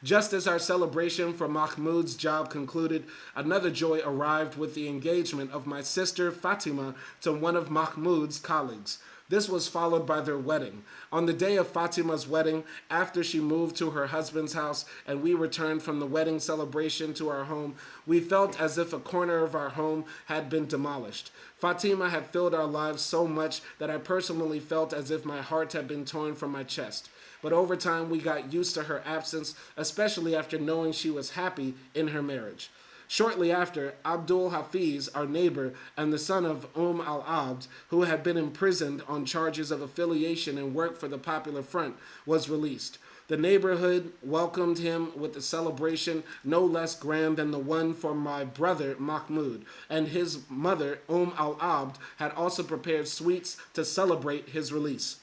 Speaker 1: Just as our celebration for Mahmoud's job concluded, another joy arrived with the engagement of my sister Fatima to one of Mahmoud's colleagues. This was followed by their wedding. On the day of Fatima's wedding, after she moved to her husband's house and we returned from the wedding celebration to our home, we felt as if a corner of our home had been demolished. Fatima had filled our lives so much that I personally felt as if my heart had been torn from my chest. But over time, we got used to her absence, especially after knowing she was happy in her marriage. Shortly after, Abdul Hafiz, our neighbor and the son of al-Abd, who had been imprisoned on charges of affiliation and work for the Popular Front, was released. The neighborhood welcomed him with a celebration no less grand than the one for my brother Mahmoud, and his mother, al-Abd, had also prepared sweets to celebrate his release.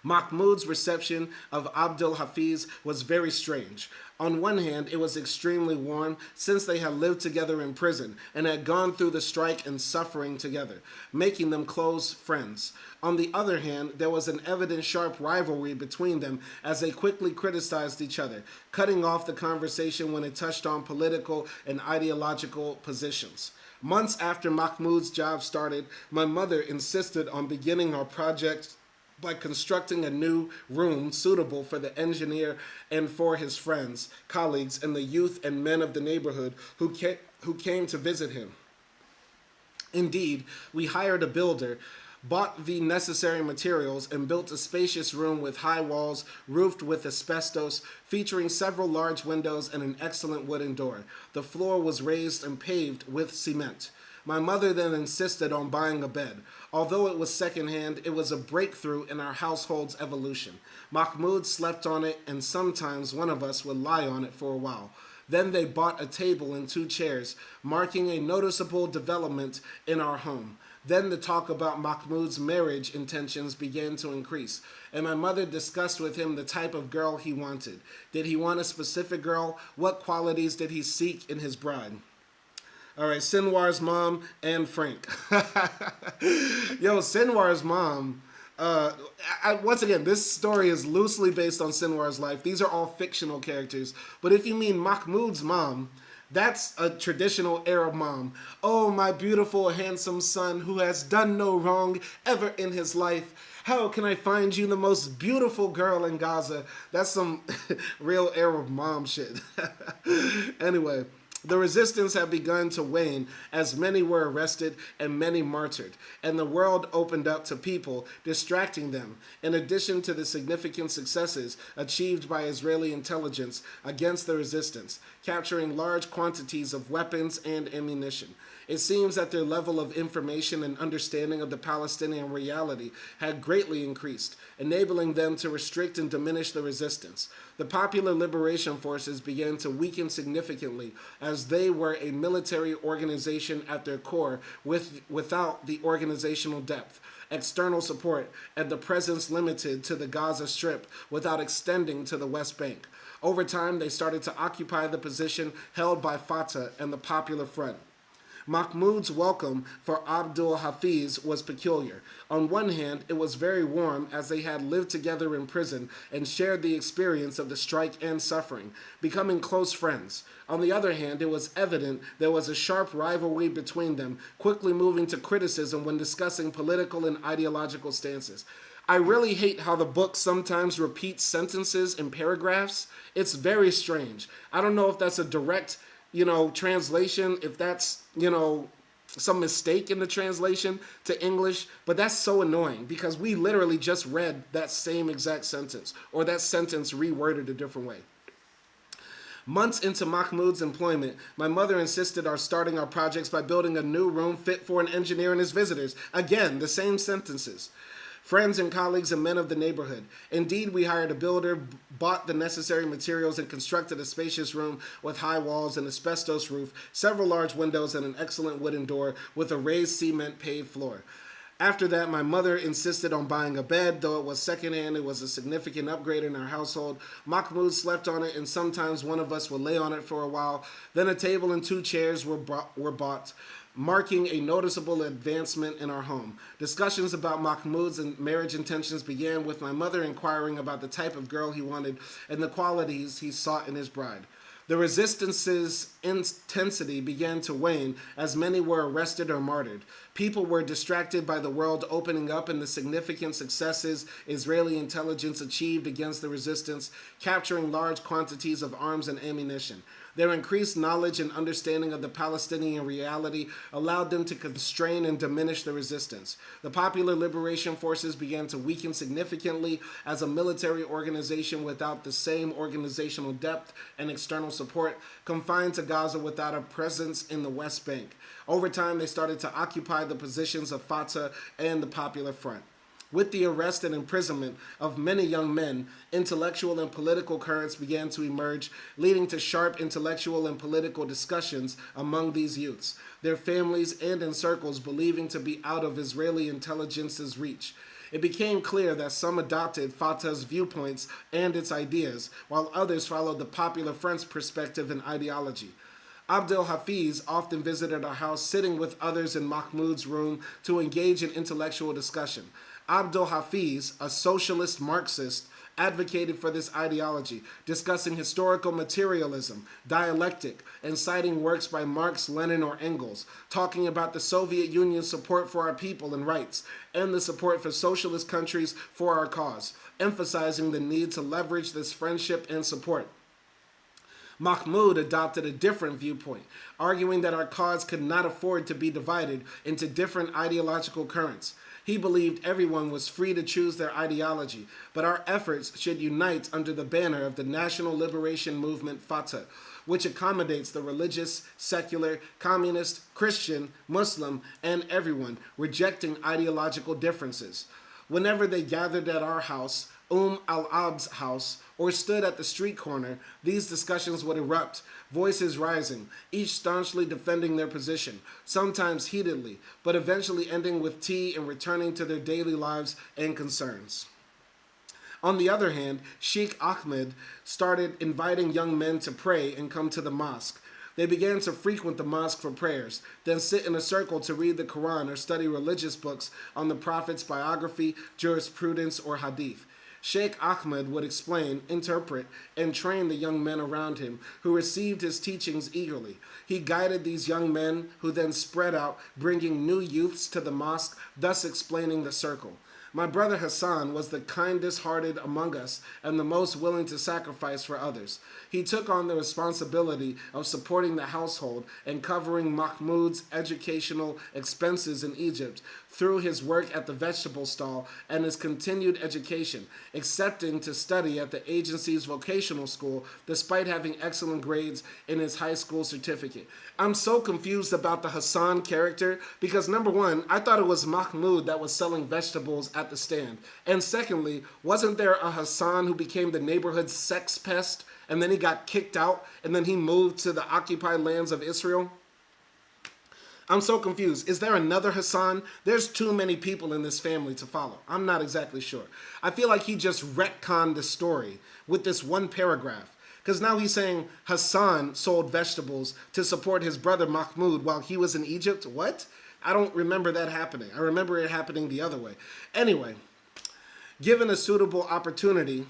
Speaker 1: Mahmoud's reception of Abdul Hafiz was very strange. On one hand, it was extremely warm since they had lived together in prison and had gone through the strike and suffering together, making them close friends. On the other hand, there was an evident sharp rivalry between them as they quickly criticized each other, cutting off the conversation when it touched on political and ideological positions. Months after Mahmoud's job started, my mother insisted on beginning our project by constructing a new room suitable for the engineer and for his friends, colleagues, and the youth and men of the neighborhood who came to visit him. Indeed, we hired a builder, bought the necessary materials, and built a spacious room with high walls, roofed with asbestos, featuring several large windows and an excellent wooden door. The floor was raised and paved with cement. My mother then insisted on buying a bed. Although it was secondhand, it was a breakthrough in our household's evolution. Mahmoud slept on it, and sometimes one of us would lie on it for a while. Then they bought a table and 2 chairs, marking a noticeable development in our home. Then the talk about Mahmoud's marriage intentions began to increase, and my mother discussed with him the type of girl he wanted. Did he want a specific girl? What qualities did he seek in his bride? All right, Sinwar's mom and Frank. Yo, Sinwar's mom. Once again, this story is loosely based on Sinwar's life. These are all fictional characters. But if you mean Mahmoud's mom, that's a traditional Arab mom. Oh, my beautiful, handsome son who has done no wrong ever in his life. How can I find you the most beautiful girl in Gaza? That's some real Arab mom shit. Anyway. The resistance had begun to wane as many were arrested and many martyred, and the world opened up to people, distracting them, in addition to the significant successes achieved by Israeli intelligence against the resistance, capturing large quantities of weapons and ammunition. It seems that their level of information and understanding of the Palestinian reality had greatly increased, enabling them to restrict and diminish the resistance. The Popular Liberation Forces began to weaken significantly as they were a military organization at their core without the organizational depth, external support, and the presence limited to the Gaza Strip without extending to the West Bank. Over time, they started to occupy the position held by Fatah and the Popular Front. Mahmoud's welcome for Abdul Hafiz was peculiar. On one hand, it was very warm as they had lived together in prison and shared the experience of the strike and suffering, becoming close friends. On the other hand, it was evident there was a sharp rivalry between them, quickly moving to criticism when discussing political and ideological stances. I really hate how the book sometimes repeats sentences in paragraphs. It's very strange. I don't know if that's a direct translation, if that's, some mistake in the translation to English, but that's so annoying because we literally just read that same exact sentence, or that sentence reworded a different way. Months into Mahmoud's employment, my mother insisted on starting our projects by building a new room fit for an engineer and his visitors. Again, the same sentences. Friends and colleagues and men of the neighborhood. Indeed, we hired a builder, bought the necessary materials, and constructed a spacious room with high walls and asbestos roof, several large windows, and an excellent wooden door with a raised cement paved floor. After that, my mother insisted on buying a bed. Though it was secondhand, it was a significant upgrade in our household. Mahmoud slept on it, and sometimes one of us would lay on it for a while. Then a table and 2 chairs were bought, marking a noticeable advancement in our home. Discussions about Mahmoud's marriage intentions began with my mother inquiring about the type of girl he wanted and the qualities he sought in his bride. The resistance's intensity began to wane as many were arrested or martyred. People were distracted by the world opening up and the significant successes Israeli intelligence achieved against the resistance, capturing large quantities of arms and ammunition. Their increased knowledge and understanding of the Palestinian reality allowed them to constrain and diminish the resistance. The Popular Liberation Forces began to weaken significantly as a military organization without the same organizational depth and external support, confined to Gaza without a presence in the West Bank. Over time, they started to occupy the positions of Fatah and the Popular Front. With the arrest and imprisonment of many young men, intellectual and political currents began to emerge, leading to sharp intellectual and political discussions among these youths, their families, and in circles believing to be out of Israeli intelligence's reach. It became clear that some adopted Fatah's viewpoints and its ideas, while others followed the Popular Front's perspective and ideology. Abdel Hafiz often visited our house, sitting with others in Mahmoud's room to engage in intellectual discussion. Abdel Hafiz, a socialist Marxist, advocated for this ideology, discussing historical materialism, dialectic, and citing works by Marx, Lenin, or Engels, talking about the Soviet Union's support for our people and rights, and the support for socialist countries for our cause, emphasizing the need to leverage this friendship and support. Mahmoud adopted a different viewpoint, arguing that our cause could not afford to be divided into different ideological currents. He believed everyone was free to choose their ideology, but our efforts should unite under the banner of the National Liberation Movement Fatah, which accommodates the religious, secular, communist, Christian, Muslim, and everyone, rejecting ideological differences. Whenever they gathered at our house, al-Abd's house, or stood at the street corner, these discussions would erupt, voices rising, each staunchly defending their position, sometimes heatedly, but eventually ending with tea and returning to their daily lives and concerns. On the other hand, Sheikh Ahmed started inviting young men to pray and come to the mosque. They began to frequent the mosque for prayers, then sit in a circle to read the Quran or study religious books on the Prophet's biography, jurisprudence, or hadith. Sheikh Ahmed would explain, interpret, and train the young men around him, who received his teachings eagerly. He guided these young men, who then spread out, bringing new youths to the mosque, thus explaining the circle. My brother Hassan was the kindest-hearted among us and the most willing to sacrifice for others. He took on the responsibility of supporting the household and covering Mahmoud's educational expenses in Egypt through his work at the vegetable stall and his continued education, accepting to study at the agency's vocational school despite having excellent grades in his high school certificate. I'm so confused about the Hassan character because, number one, I thought it was Mahmoud that was selling vegetables at the stand. And secondly, wasn't there a Hassan who became the neighborhood sex pest and then he got kicked out and then he moved to the occupied lands of Israel? I'm so confused. Is there another Hassan? There's too many people in this family to follow. I'm not exactly sure. I feel like he just retconned the story with this one paragraph. Because now he's saying Hassan sold vegetables to support his brother Mahmoud while he was in Egypt. What? I don't remember that happening. I remember it happening the other way. Anyway, given a suitable opportunity,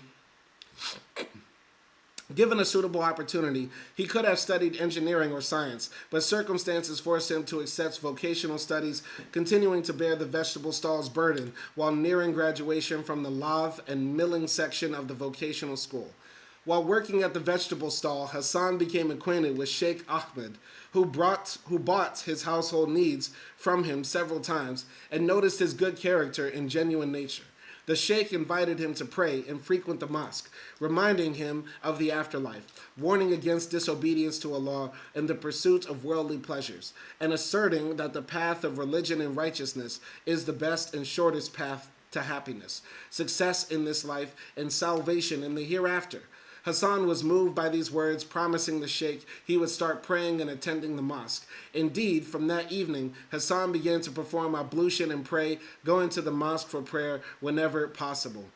Speaker 1: he could have studied engineering or science, but circumstances forced him to accept vocational studies, continuing to bear the vegetable stall's burden while nearing graduation from the lathe and milling section of the vocational school. While working at the vegetable stall, Hassan became acquainted with Sheikh Ahmed, who bought his household needs from him several times and noticed his good character and genuine nature. The sheikh invited him to pray and frequent the mosque, reminding him of the afterlife, warning against disobedience to Allah and the pursuit of worldly pleasures, and asserting that the path of religion and righteousness is the best and shortest path to happiness, success in this life, and salvation in the hereafter. Hassan was moved by these words, promising the sheikh he would start praying and attending the mosque. Indeed, from that evening, Hassan began to perform ablution and pray, going to the mosque for prayer whenever possible.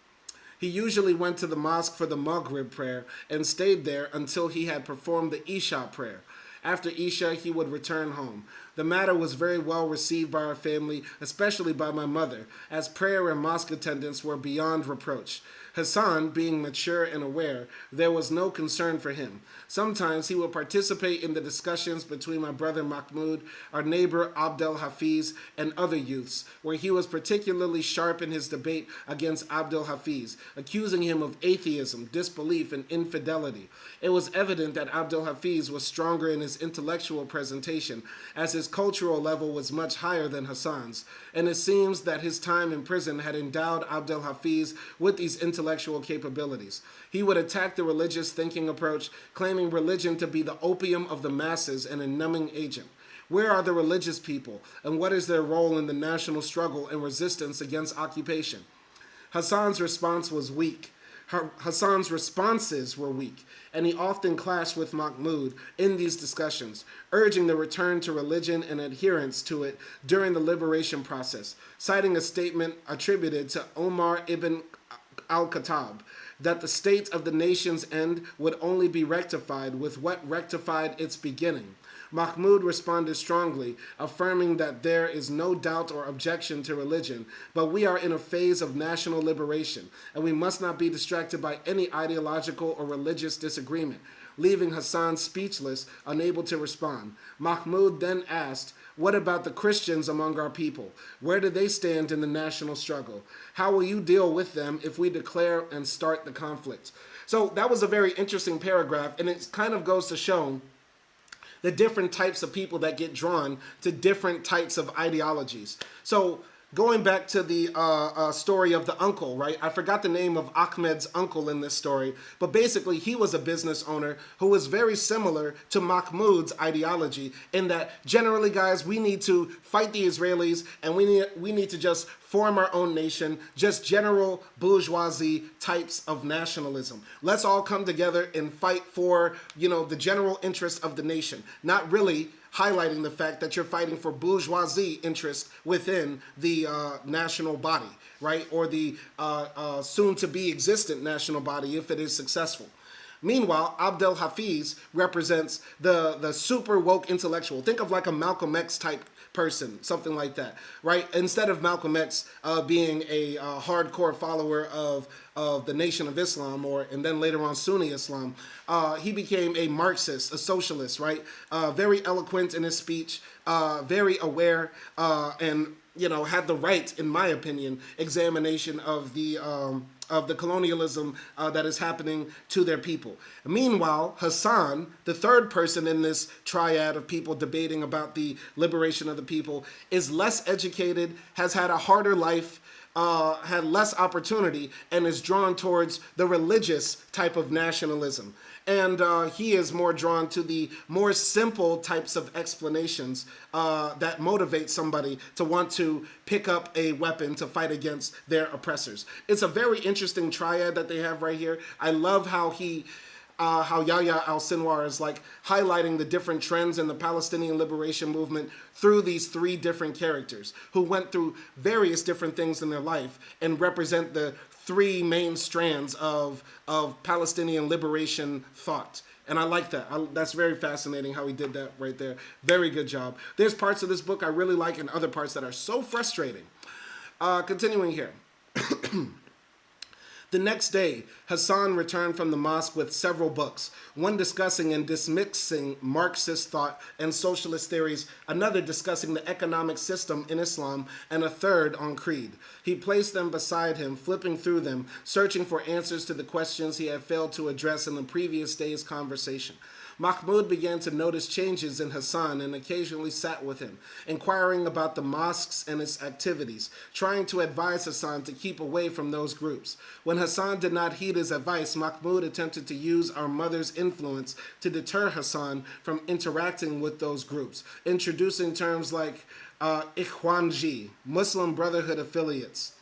Speaker 1: He usually went to the mosque for the Maghrib prayer and stayed there until he had performed the Isha prayer. After Isha, he would return home. The matter was very well received by our family, especially by my mother, as prayer and mosque attendance were beyond reproach. Hassan, being mature and aware, there was no concern for him. Sometimes he would participate in the discussions between my brother Mahmoud, our neighbor Abdel Hafiz, and other youths, where he was particularly sharp in his debate against Abdel Hafiz, accusing him of atheism, disbelief, and infidelity. It was evident that Abdel Hafiz was stronger in his intellectual presentation, as his cultural level was much higher than Hassan's, and it seems that his time in prison had endowed Abdel Hafiz with these intellectual capabilities. He would attack the religious thinking approach, claiming religion to be the opium of the masses and a numbing agent. Where are the religious people, and what is their role in the national struggle and resistance against occupation? Hassan's response was weak. Hassan's responses were weak, and he often clashed with Mahmoud in these discussions, urging the return to religion and adherence to it during the liberation process, citing a statement attributed to Omar ibn al-Khattab that the state of the nation's end would only be rectified with what rectified its beginning. Mahmoud responded strongly, affirming that there is no doubt or objection to religion, but we are in a phase of national liberation, and we must not be distracted by any ideological or religious disagreement, leaving Hassan speechless, unable to respond. Mahmoud then asked, "What about the Christians among our people? Where do they stand in the national struggle? How will you deal with them if we declare and start the conflict?" So that was a very interesting paragraph, and it kind of goes to show the different types of people that get drawn to different types of ideologies. So going back to the story of the uncle, right? I forgot the name of Ahmed's uncle in this story, but basically he was a business owner who was very similar to Mahmoud's ideology in that generally, guys, we need to fight the Israelis and we need to just form our own nation, just general bourgeoisie types of nationalism. Let's all come together and fight for, the general interest of the nation, not really highlighting the fact that you're fighting for bourgeoisie interests within the national body, right? Or the soon-to-be existent national body if it is successful. Meanwhile, Abdel Hafiz represents the super woke intellectual. Think of like a Malcolm X type person, something like that, right? Instead of Malcolm X being a hardcore follower of the Nation of Islam, and then later on Sunni Islam, he became a Marxist, a socialist, right? Very eloquent in his speech, very aware, and had the right, in my opinion, examination of the colonialism that is happening to their people. Meanwhile, Hassan, the third person in this triad of people debating about the liberation of the people, is less educated, has had a harder life, had less opportunity, and is drawn towards the religious type of nationalism. And he is more drawn to the more simple types of explanations that motivate somebody to want to pick up a weapon to fight against their oppressors. It's a very interesting triad that they have right here. I love how Yahya al-Sinwar is like highlighting the different trends in the Palestinian liberation movement through these three different characters who went through various different things in their life and represent the three main strands of Palestinian liberation thought. And I like that. That's very fascinating how he did that right there. Very good job. There's parts of this book I really like and other parts that are so frustrating. Continuing here. The next day, Hassan returned from the mosque with several books, one discussing and dismissing Marxist thought and socialist theories, another discussing the economic system in Islam, and a third on creed. He placed them beside him, flipping through them, searching for answers to the questions he had failed to address in the previous day's conversation. Mahmoud began to notice changes in Hassan and occasionally sat with him, inquiring about the mosques and its activities, trying to advise Hassan to keep away from those groups. When Hassan did not heed his advice, Mahmoud attempted to use our mother's influence to deter Hassan from interacting with those groups, introducing terms like Ikhwanji, Muslim Brotherhood affiliates.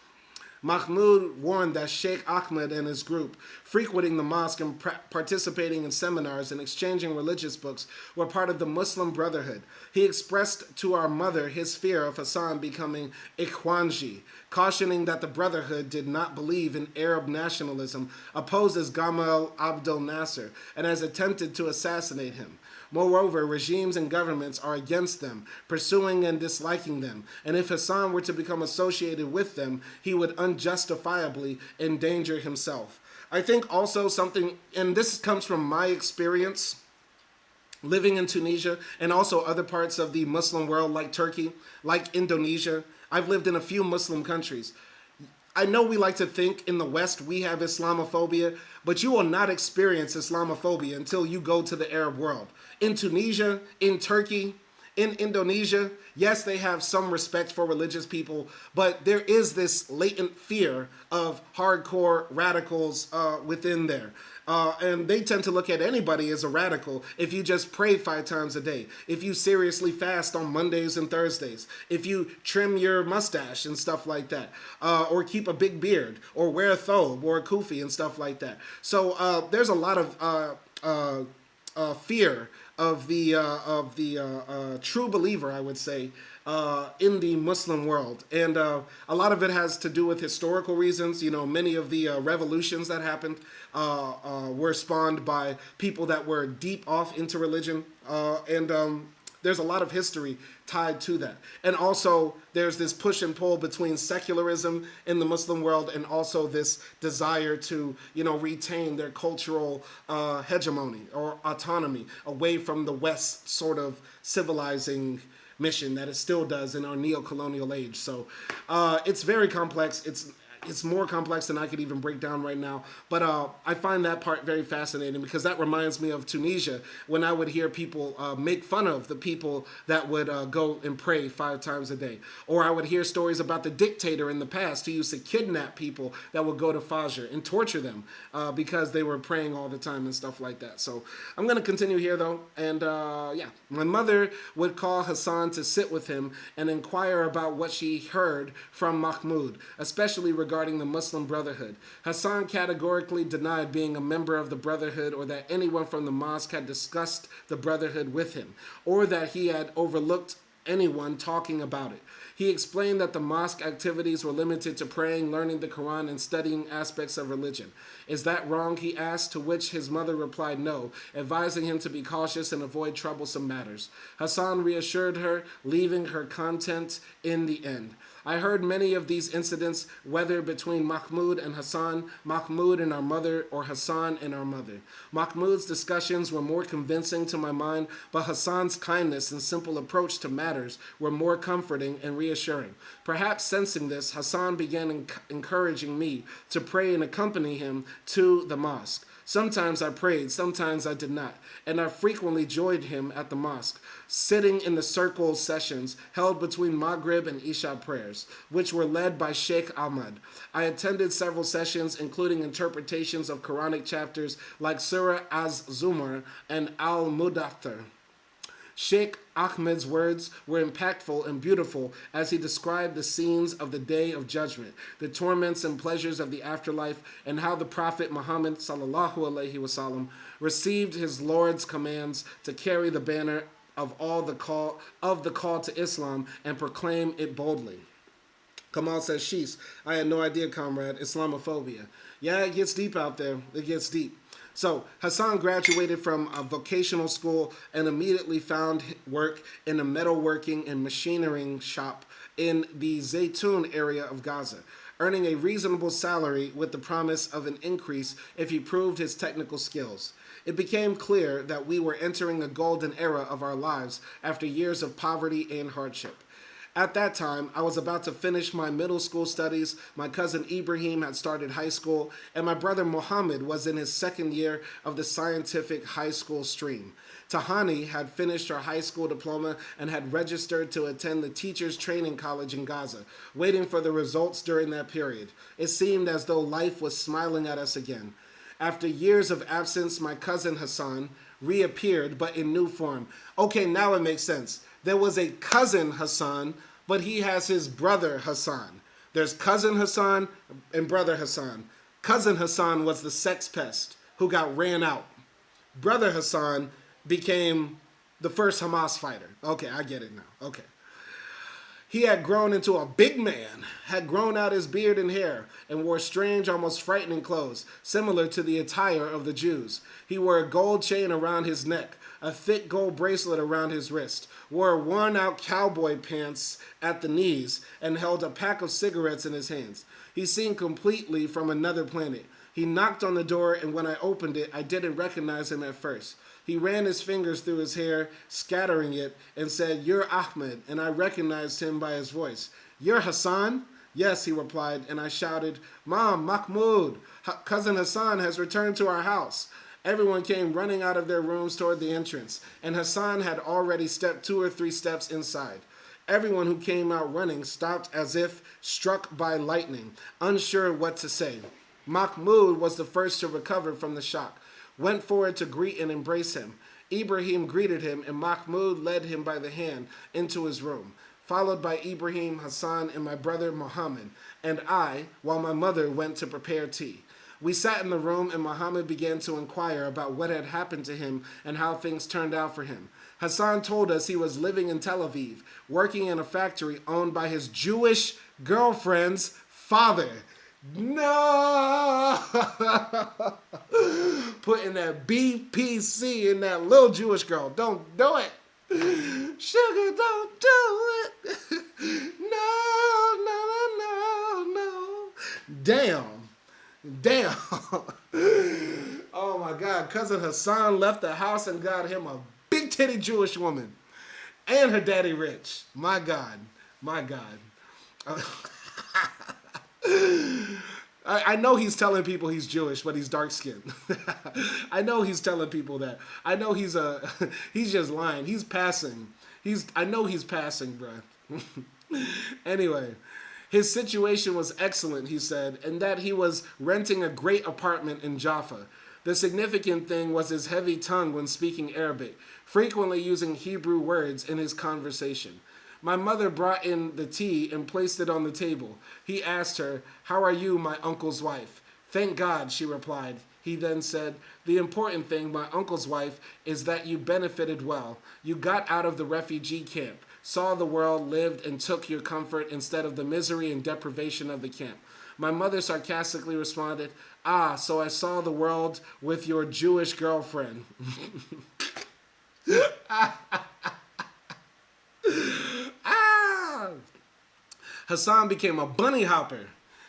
Speaker 1: Mahmoud warned that Sheikh Ahmed and his group, frequenting the mosque and participating in seminars and exchanging religious books, were part of the Muslim Brotherhood. He expressed to our mother his fear of Hassan becoming Ikhwanji, cautioning that the Brotherhood did not believe in Arab nationalism, opposes Gamal Abdel Nasser, and has attempted to assassinate him. Moreover, regimes and governments are against them, pursuing and disliking them, and if Hassan were to become associated with them, he would unjustifiably endanger himself. I think also something, and this comes from my experience living in Tunisia and also other parts of the Muslim world like Turkey, like Indonesia. I've lived in a few Muslim countries. I know we like to think in the West we have Islamophobia, but you will not experience Islamophobia until you go to the Arab world. In Tunisia, in Turkey, in Indonesia, yes, they have some respect for religious people, but there is this latent fear of hardcore radicals within there. And they tend to look at anybody as a radical if you just pray 5 times a day, if you seriously fast on Mondays and Thursdays, if you trim your mustache and stuff like that, or keep a big beard, or wear a thobe or a kufi and stuff like that. So there's a lot of fear of the true believer, I would say, in the Muslim world. And a lot of it has to do with historical reasons. You know, many of the revolutions that happened were spawned by people that were deep off into religion. There's a lot of history tied to that. And also, there's this push and pull between secularism in the Muslim world and also this desire to, you know, retain their cultural hegemony or autonomy away from the West sort of civilizing mission that it still does in our neo-colonial age. So it's very complex. It's more complex than I could even break down right now. But I find that part very fascinating because that reminds me of Tunisia when I would hear people make fun of the people that would go and pray 5 times a day. Or I would hear stories about the dictator in the past who used to kidnap people that would go to Fajr and torture them because they were praying all the time and stuff like that. So I'm going to continue here though. And yeah, my mother would call Hassan to sit with him and inquire about what she heard from Mahmoud, especially regarding the Muslim Brotherhood. Hassan categorically denied being a member of the Brotherhood or that anyone from the mosque had discussed the Brotherhood with him, or that he had overlooked anyone talking about it. He explained that the mosque activities were limited to praying, learning the Quran, and studying aspects of religion. Is that wrong, he asked, to which his mother replied no, advising him to be cautious and avoid troublesome matters. Hassan reassured her, leaving her content in the end. I heard many of these incidents, whether between Mahmoud and Hassan, Mahmoud and our mother, or Hassan and our mother. Mahmoud's discussions were more convincing to my mind, but Hassan's kindness and simple approach to matters were more comforting and reassuring. Perhaps sensing this, Hassan began encouraging me to pray and accompany him to the mosque. Sometimes I prayed, sometimes I did not, and I frequently joined him at the mosque, sitting in the circle sessions held between Maghrib and Isha prayers, which were led by Sheikh Ahmad. I attended several sessions, including interpretations of Quranic chapters like Surah Az-Zumar and Al-Mudaththir. Sheikh Ahmed's words were impactful and beautiful as he described the scenes of the Day of Judgment, the torments and pleasures of the afterlife, and how the Prophet Muhammad ﷺ received his Lord's commands to carry the banner of the call to Islam and proclaim it boldly. Kamal says, sheesh, I had no idea, comrade, Islamophobia. Yeah, it gets deep out there. It gets deep. So Hassan graduated from a vocational school and immediately found work in a metalworking and machinery shop in the Zaytun area of Gaza, earning a reasonable salary with the promise of an increase if he proved his technical skills. It became clear that we were entering a golden era of our lives after years of poverty and hardship. At that time, I was about to finish my middle school studies, my cousin Ibrahim had started high school, and my brother Mohammed was in his 2nd year of the scientific high school stream. Tahani had finished her high school diploma and had registered to attend the Teachers Training College in Gaza, waiting for the results during that period. It seemed as though life was smiling at us again. After years of absence, my cousin Hassan reappeared, but in new form. Okay, now it makes sense. There was a cousin Hassan, but he has his brother Hassan. There's cousin Hassan and brother Hassan. Cousin Hassan was the sex pest who got ran out. Brother Hassan became the first Hamas fighter. Okay, I get it now. Okay. He had grown into a big man, had grown out his beard and hair, and wore strange, almost frightening clothes, similar to the attire of the Jews. He wore a gold chain around his neck, a thick gold bracelet around his wrist, wore worn-out cowboy pants at the knees, and held a pack of cigarettes in his hands. He seemed completely from another planet. He knocked on the door, and when I opened it, I didn't recognize him at first. He ran his fingers through his hair, scattering it, and said, "You're Ahmed," and I recognized him by his voice. "You're Hassan?" "Yes," he replied, and I shouted, "Mom, Mahmoud, Cousin Hassan has returned to our house." Everyone came running out of their rooms toward the entrance, and Hassan had already stepped 2 or 3 steps inside. Everyone who came out running stopped as if struck by lightning, unsure what to say. Mahmoud was the first to recover from the shock, went forward to greet and embrace him. Ibrahim greeted him, and Mahmoud led him by the hand into his room, followed by Ibrahim, Hassan, and my brother Muhammad, and I, while my mother went to prepare tea. We sat in the room, and Muhammad began to inquire about what had happened to him and how things turned out for him. Hassan told us he was living in Tel Aviv, working in a factory owned by his Jewish girlfriend's father. No! Putting that BPC in that little Jewish girl. Don't do it. Sugar, don't do it. No, no, no, no, no. Damn. Oh my God. Cousin Hassan left the house and got him a big titty Jewish woman. And her daddy rich. My God. My God. I know he's telling people he's Jewish, but he's dark-skinned. I know he's telling people that. I know he's just lying. He's passing. I know he's passing, bruh. Anyway, his situation was excellent, he said, and that he was renting a great apartment in Jaffa. The significant thing was his heavy tongue when speaking Arabic, frequently using Hebrew words in his conversation. My mother brought in the tea and placed it on the table. He asked her, "How are you, my uncle's wife?" "Thank God," she replied. He then said, "The important thing, my uncle's wife, is that you benefited well. You got out of the refugee camp, saw the world, lived, and took your comfort instead of the misery and deprivation of the camp." My mother sarcastically responded, "Ah, so I saw the world with your Jewish girlfriend." Hassan became a bunny hopper.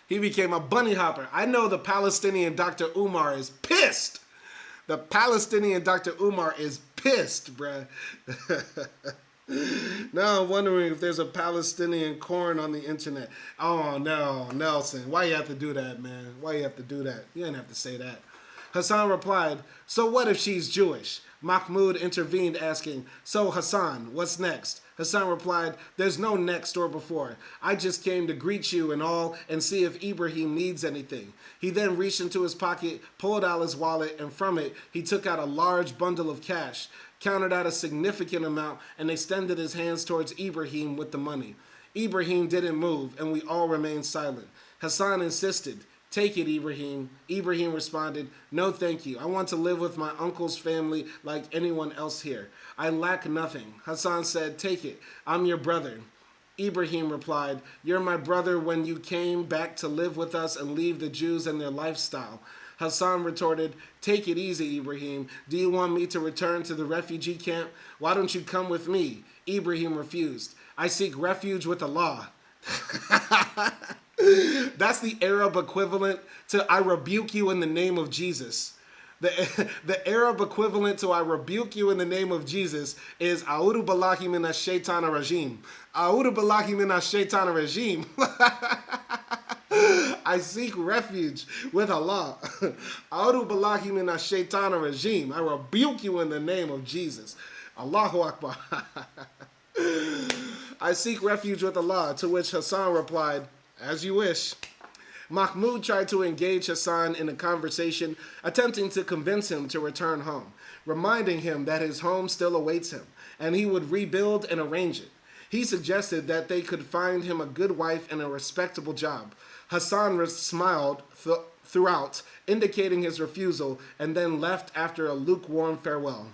Speaker 1: He became a bunny hopper. I know the Palestinian Dr. Umar is pissed. The Palestinian Dr. Umar is pissed, bruh. Now I'm wondering if there's a Palestinian corn on the internet. Oh, no, Nelson. Why you have to do that, man? Why you have to do that? You didn't have to say that. Hassan replied, "So what if she's Jewish?" Mahmoud intervened, asking, "So Hassan, what's next?" Hassan replied, "There's no next or before. I just came to greet you and all and see if Ibrahim needs anything." He then reached into his pocket, pulled out his wallet, and from it, he took out a large bundle of cash, counted out a significant amount, and extended his hands towards Ibrahim with the money. Ibrahim didn't move, and we all remained silent. Hassan insisted, "Take it, Ibrahim." Ibrahim responded, "No, thank you. I want to live with my uncle's family like anyone else here. I lack nothing." Hassan said, "Take it. I'm your brother." Ibrahim replied, "You're my brother when you came back to live with us and leave the Jews and their lifestyle." Hassan retorted, "Take it easy, Ibrahim. Do you want me to return to the refugee camp? Why don't you come with me?" Ibrahim refused. "I seek refuge with Allah." That's the Arab equivalent to "I rebuke you in the name of Jesus." The Arab equivalent to "I rebuke you in the name of Jesus" is "A'udhu billahi minash shaitanir rajim." A'udhu billahi minash shaitanir rajim. I seek refuge with Allah. A'udhu billahi minash shaitanir rajim. I rebuke you in the name of Jesus. Allahu Akbar. I seek refuge with Allah, to which Hassan replied, "As you wish." Mahmoud tried to engage Hassan in a conversation, attempting to convince him to return home, reminding him that his home still awaits him, and he would rebuild and arrange it. He suggested that they could find him a good wife and a respectable job. Hassan smiled throughout, indicating his refusal, and then left after a lukewarm farewell.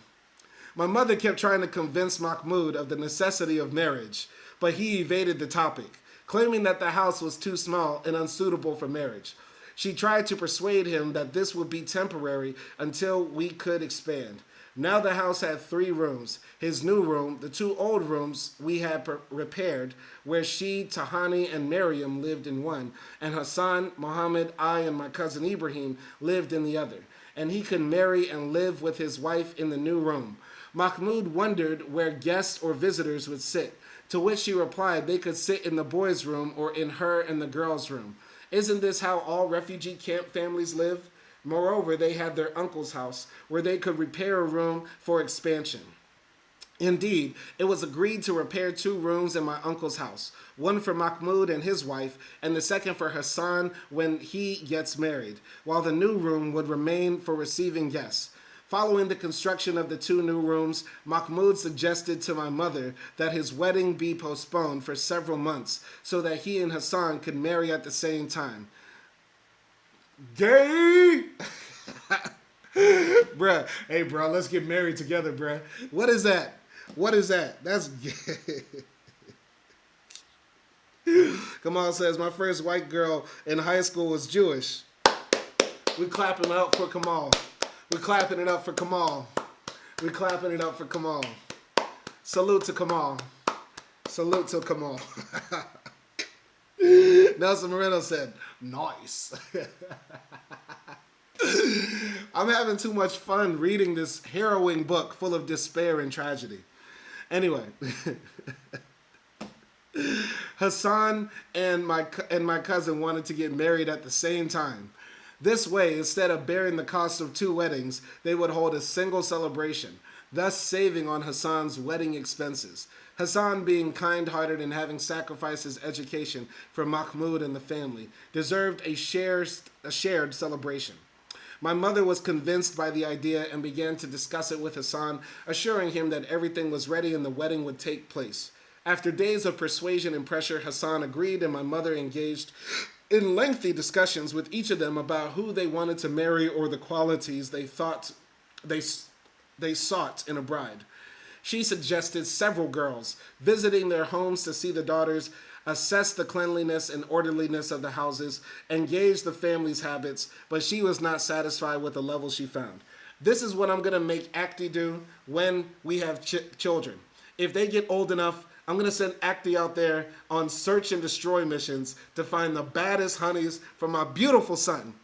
Speaker 1: My mother kept trying to convince Mahmoud of the necessity of marriage, but he evaded the topic, claiming that the house was too small and unsuitable for marriage. She tried to persuade him that this would be temporary until we could expand. Now the house had 3 rooms. His new room, the 2 old rooms we had repaired, where she, Tahani, and Miriam lived in one, and Hassan, Muhammad, I, and my cousin Ibrahim lived in the other. And he could marry and live with his wife in the new room. Mahmoud wondered where guests or visitors would sit, to which she replied they could sit in the boys' room or in her and the girls' room. Isn't this how all refugee camp families live? Moreover, they had their uncle's house where they could repair a room for expansion. Indeed, it was agreed to repair 2 rooms in my uncle's house, one for Mahmoud and his wife, and the second for Hassan when he gets married, while the new room would remain for receiving guests. Following the construction of the 2 new rooms, Mahmoud suggested to my mother that his wedding be postponed for several months so that he and Hassan could marry at the same time. Gay! Bruh, hey bro, let's get married together, bruh. What is that? What is that? That's gay. Kamal says, my first white girl in high school was Jewish. We clapping it up for Kamal. We're clapping it up for Kamal. We're clapping it up for Kamal. Salute to Kamal. Salute to Kamal. Nelson Moreno said, nice. I'm having too much fun reading this harrowing book full of despair and tragedy. Anyway, Hassan and my cousin wanted to get married at the same time. This way, instead of bearing the cost of 2 weddings, they would hold a single celebration, thus saving on Hassan's wedding expenses. Hassan, being kind-hearted and having sacrificed his education for Mahmoud and the family, deserved a shared celebration. My mother was convinced by the idea and began to discuss it with Hassan, assuring him that everything was ready and the wedding would take place. After days of persuasion and pressure, Hassan agreed and my mother engaged in lengthy discussions with each of them about who they wanted to marry or the qualities they thought they sought in a bride. She suggested several girls, visiting their homes to see the daughters, assess the cleanliness and orderliness of the houses, and gauge the family's habits, but she was not satisfied with the level she found. This is what I'm going to make Acti do when we have children. If they get old enough, I'm going to send Acti out there on search and destroy missions to find the baddest honeys for my beautiful son.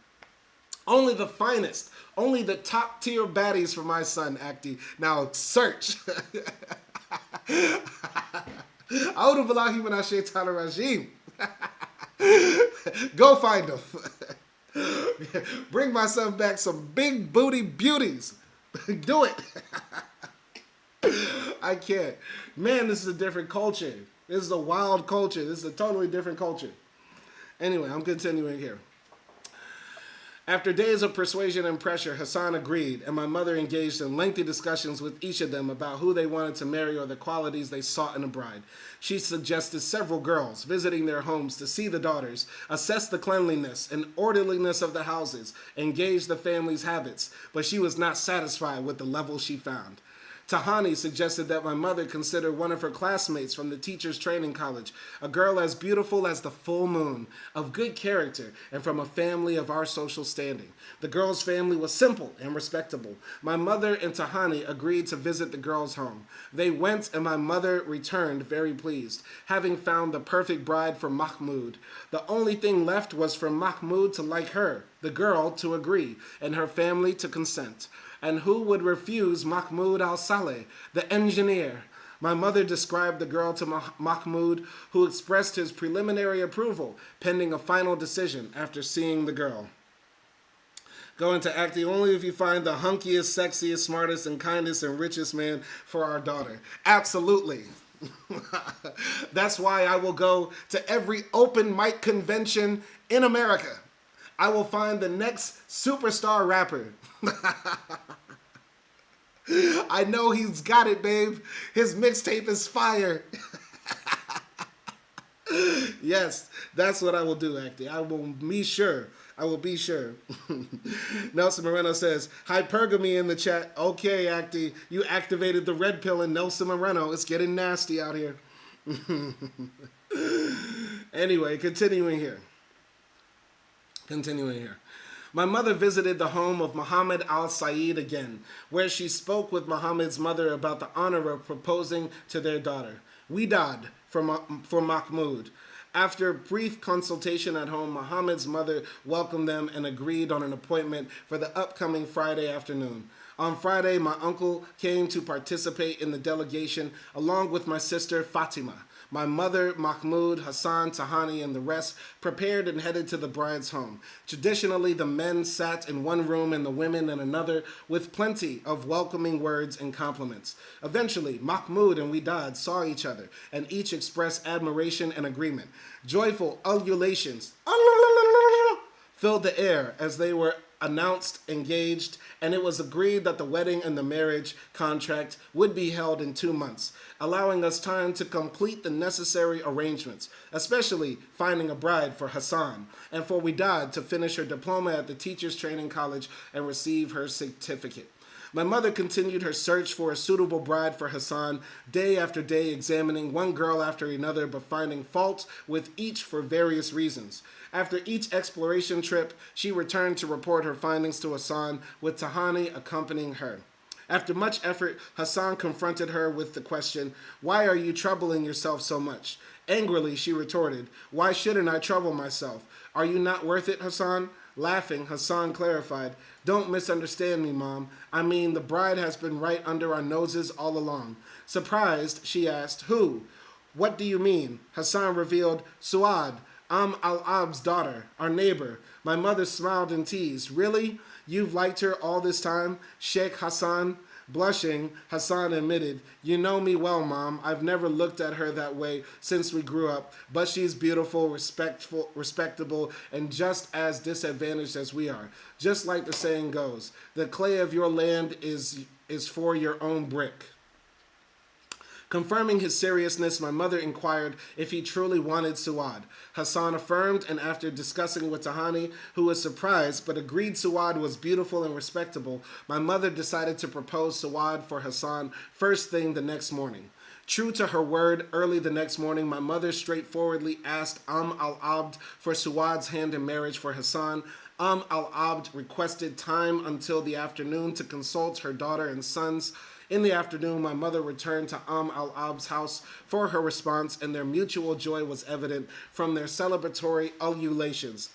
Speaker 1: Only the finest, only the top tier baddies for my son, Acti. Now search. A'udhu billahi minash shaitanir rajim. Go find them. Bring my son back some big booty beauties. Do it. I can't. Man, this is a different culture. This is a wild culture. This is a totally different culture. Anyway, I'm continuing here. After days of persuasion and pressure, Hassan agreed, and my mother engaged in lengthy discussions with each of them about who they wanted to marry or the qualities they sought in a bride. She suggested several girls, visiting their homes to see the daughters, assess the cleanliness and orderliness of the houses, and gauge the family's habits, but she was not satisfied with the level she found. Tahani suggested that my mother consider one of her classmates from the teacher's training college, a girl as beautiful as the full moon, of good character, and from a family of our social standing. The girl's family was simple and respectable. My mother and Tahani agreed to visit the girl's home. They went, and my mother returned very pleased, having found the perfect bride for Mahmoud. The only thing left was for Mahmoud to like her, the girl to agree, and her family to consent. And who would refuse Mahmoud al-Saleh, the engineer? My mother described the girl to Mahmoud, who expressed his preliminary approval, pending a final decision after seeing the girl. Go into acting only if you find the hunkiest, sexiest, smartest, and kindest and richest man for our daughter. Absolutely. That's why I will go to every open mic convention in America. I will find the next superstar rapper. I know he's got it, babe. His mixtape is fire. Yes, that's what I will do, Acti. I will be sure. I will be sure. Nelson Moreno says, hypergamy in the chat. Okay, Acti, you activated the red pill in Nelson Moreno. It's getting nasty out here. Anyway, continuing here. My mother visited the home of Muhammad al-Said again, where she spoke with Muhammad's mother about the honor of proposing to their daughter, Widad, for Mahmoud. After a brief consultation at home, Muhammad's mother welcomed them and agreed on an appointment for the upcoming Friday afternoon. On Friday, my uncle came to participate in the delegation along with my sister Fatima. My mother, Mahmoud, Hassan, Tahani, and the rest prepared and headed to the bride's home. Traditionally, the men sat in one room and the women in another, with plenty of welcoming words and compliments. Eventually, Mahmoud and Widad saw each other, and each expressed admiration and agreement. Joyful ululations filled the air as they were announced engaged, and it was agreed that the wedding and the marriage contract would be held in 2 months, allowing us time to complete the necessary arrangements, especially finding a bride for Hassan, and for Widad to finish her diploma at the Teachers Training College and receive her certificate. My mother continued her search for a suitable bride for Hassan, day after day examining one girl after another, but finding fault with each for various reasons. After each exploration trip, she returned to report her findings to Hassan, with Tahani accompanying her. After much effort, Hassan confronted her with the question, "Why are you troubling yourself so much?" Angrily, she retorted, "Why shouldn't I trouble myself? Are you not worth it, Hassan?" Laughing, Hassan clarified, "Don't misunderstand me, Mom. I mean, the bride has been right under our noses all along." Surprised, she asked, "Who? What do you mean?" Hassan revealed, "Suad, al-Ab's daughter, our neighbor." My mother smiled and teased, "Really? You've liked her all this time, Sheikh Hassan?" Blushing, Hassan admitted, "You know me well, Mom. I've never looked at her that way since we grew up, but she's beautiful, respectable, and just as disadvantaged as we are. Just like the saying goes, the clay of your land is for your own brick." Confirming his seriousness, my mother inquired if he truly wanted Suad. Hassan affirmed, and after discussing with Tahani, who was surprised but agreed Suad was beautiful and respectable, my mother decided to propose Suad for Hassan first thing the next morning. True to her word, early the next morning, my mother straightforwardly asked al-Abd for Suad's hand in marriage for Hassan. Al-Abd requested time until the afternoon to consult her daughter and sons. In the afternoon, my mother returned to al-Ab's house for her response, and their mutual joy was evident from their celebratory ululations,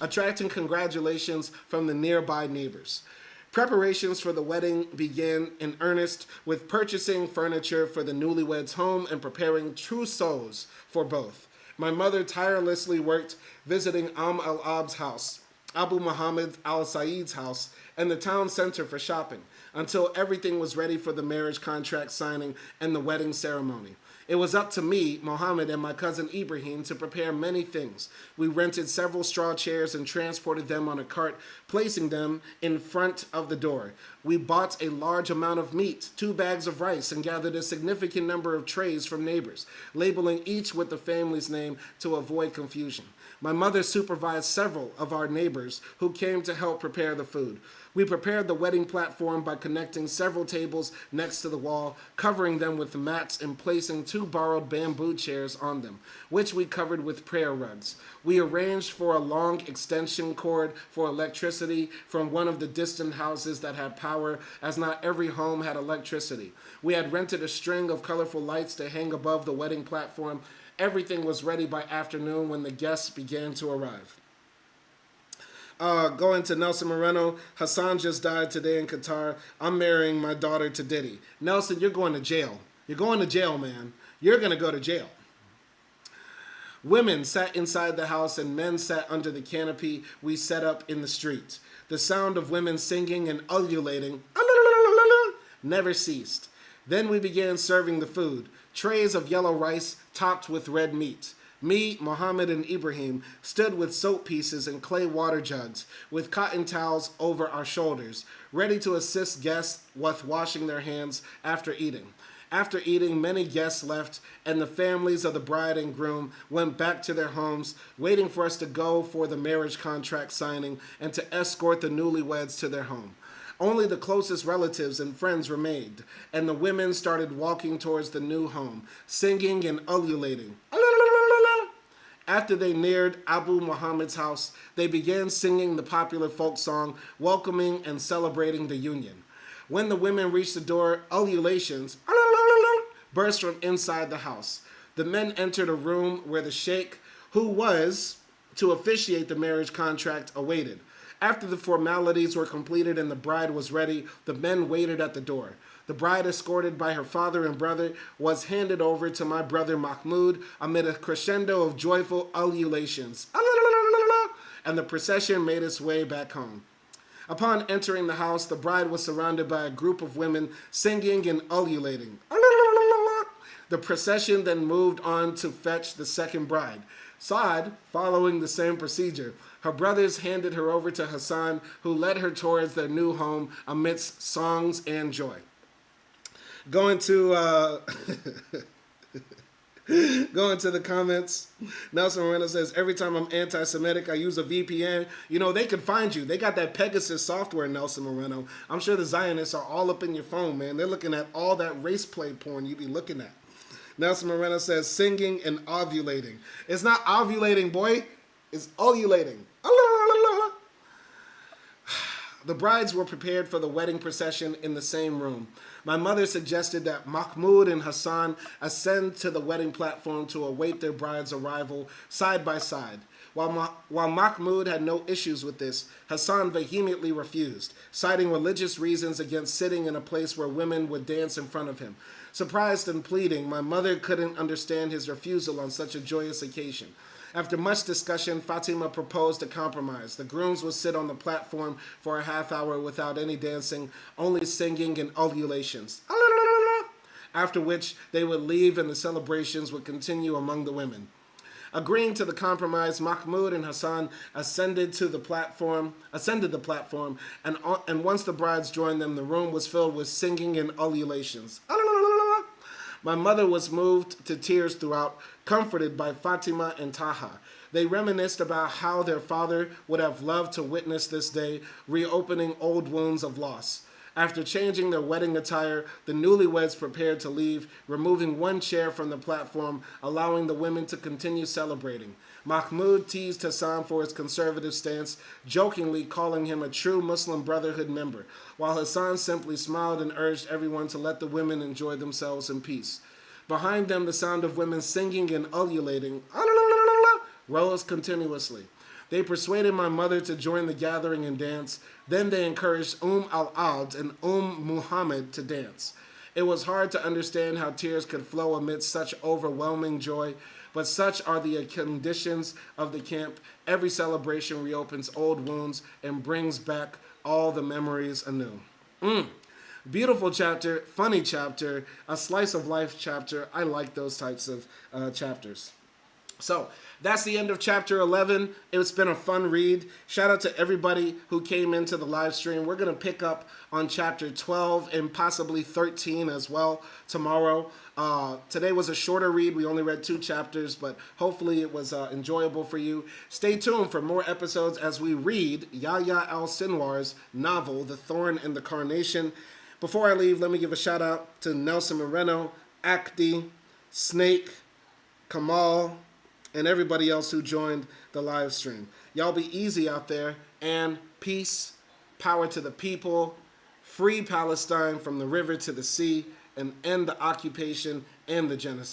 Speaker 1: attracting congratulations from the nearby neighbors. Preparations for the wedding began in earnest, with purchasing furniture for the newlyweds' home and preparing trousseaux for both. My mother tirelessly worked, visiting al-Ab's house, Abu Muhammad al-Said's house, and the town center for shopping, until everything was ready for the marriage contract signing and the wedding ceremony. It was up to me, Mohammed, and my cousin Ibrahim to prepare many things. We rented several straw chairs and transported them on a cart, placing them in front of the door. We bought a large amount of meat, 2 bags of rice, and gathered a significant number of trays from neighbors, labeling each with the family's name to avoid confusion. My mother supervised several of our neighbors who came to help prepare the food. We prepared the wedding platform by connecting several tables next to the wall, covering them with mats and placing 2 borrowed bamboo chairs on them, which we covered with prayer rugs. We arranged for a long extension cord for electricity from one of the distant houses that had power, as not every home had electricity. We had rented a string of colorful lights to hang above the wedding platform. Everything was ready by afternoon when the guests began to arrive. Going to Nelson Moreno. Hassan just died today in Qatar. I'm marrying my daughter to Diddy. Nelson, you're going to jail. You're going to jail, man. You're going to go to jail. Women sat inside the house and men sat under the canopy we set up in the street. The sound of women singing and ululating never ceased. Then we began serving the food. Trays of yellow rice topped with red meat. Me, Mohammed, and Ibrahim stood with soap pieces and clay water jugs, with cotton towels over our shoulders, ready to assist guests with washing their hands after eating. After eating, many guests left, and the families of the bride and groom went back to their homes, waiting for us to go for the marriage contract signing and to escort the newlyweds to their home. Only the closest relatives and friends remained, and the women started walking towards the new home, singing and ululating. After they neared Abu Muhammad's house, they began singing the popular folk song, welcoming and celebrating the union. When the women reached the door, ululations burst from inside the house. The men entered a room where the sheikh, who was to officiate the marriage contract, awaited. After the formalities were completed and the bride was ready, the men waited at the door. The bride, escorted by her father and brother, was handed over to my brother Mahmoud amid a crescendo of joyful ululations. And the procession made its way back home. Upon entering the house, the bride was surrounded by a group of women singing and ululating. The procession then moved on to fetch the second bride. Saad, following the same procedure, her brothers handed her over to Hassan, who led her towards their new home amidst songs and joy. Going to Going to the comments, Nelson Moreno says, every time I'm anti-Semitic, I use a VPN. You know, they can find you. They got that Pegasus software, Nelson Moreno. I'm sure the Zionists are all up in your phone, man. They're looking at all that race play porn you be looking at. Nelson Moreno says, singing and ovulating. It's not ovulating, boy. It's ululating. The brides were prepared for the wedding procession in the same room. My mother suggested that Mahmoud and Hassan ascend to the wedding platform to await their bride's arrival side by side. While Mahmoud had no issues with this, Hassan vehemently refused, citing religious reasons against sitting in a place where women would dance in front of him. Surprised and pleading, my mother couldn't understand his refusal on such a joyous occasion. After much discussion, Fatima proposed a compromise. The grooms would sit on the platform for a half hour without any dancing, only singing and ululations. After which, they would leave and the celebrations would continue among the women. Agreeing to the compromise, Mahmoud and Hassan ascended the platform, and once the brides joined them, the room was filled with singing and ululations. My mother was moved to tears throughout, comforted by Fatima and Taha. They reminisced about how their father would have loved to witness this day, reopening old wounds of loss. After changing their wedding attire, the newlyweds prepared to leave, removing one chair from the platform, allowing the women to continue celebrating. Mahmoud teased Hassan for his conservative stance, jokingly calling him a true Muslim Brotherhood member, while Hassan simply smiled and urged everyone to let the women enjoy themselves in peace. Behind them, the sound of women singing and ululating rose continuously. They persuaded my mother to join the gathering and dance. Then they encouraged al-Ad and Muhammad to dance. It was hard to understand how tears could flow amidst such overwhelming joy, but such are the conditions of the camp. Every celebration reopens old wounds and brings back all the memories anew. Beautiful chapter, funny chapter, a slice of life chapter. I like those types of chapters. So that's the end of chapter 11. It's been a fun read. Shout out to everybody who came into the live stream. We're going to pick up on chapter 12 and possibly 13 as well tomorrow. Today was a shorter read. We only read 2 chapters, but hopefully it was enjoyable for you. Stay tuned for more episodes as we read Yahya al-Sinwar's novel, The Thorn and the Carnation. Before I leave, let me give a shout out to Nelson Moreno, Akdi, Snake, Kamal, and everybody else who joined the live stream. Y'all be easy out there, and peace, power to the people, free Palestine from the river to the sea, and end the occupation and the genocide.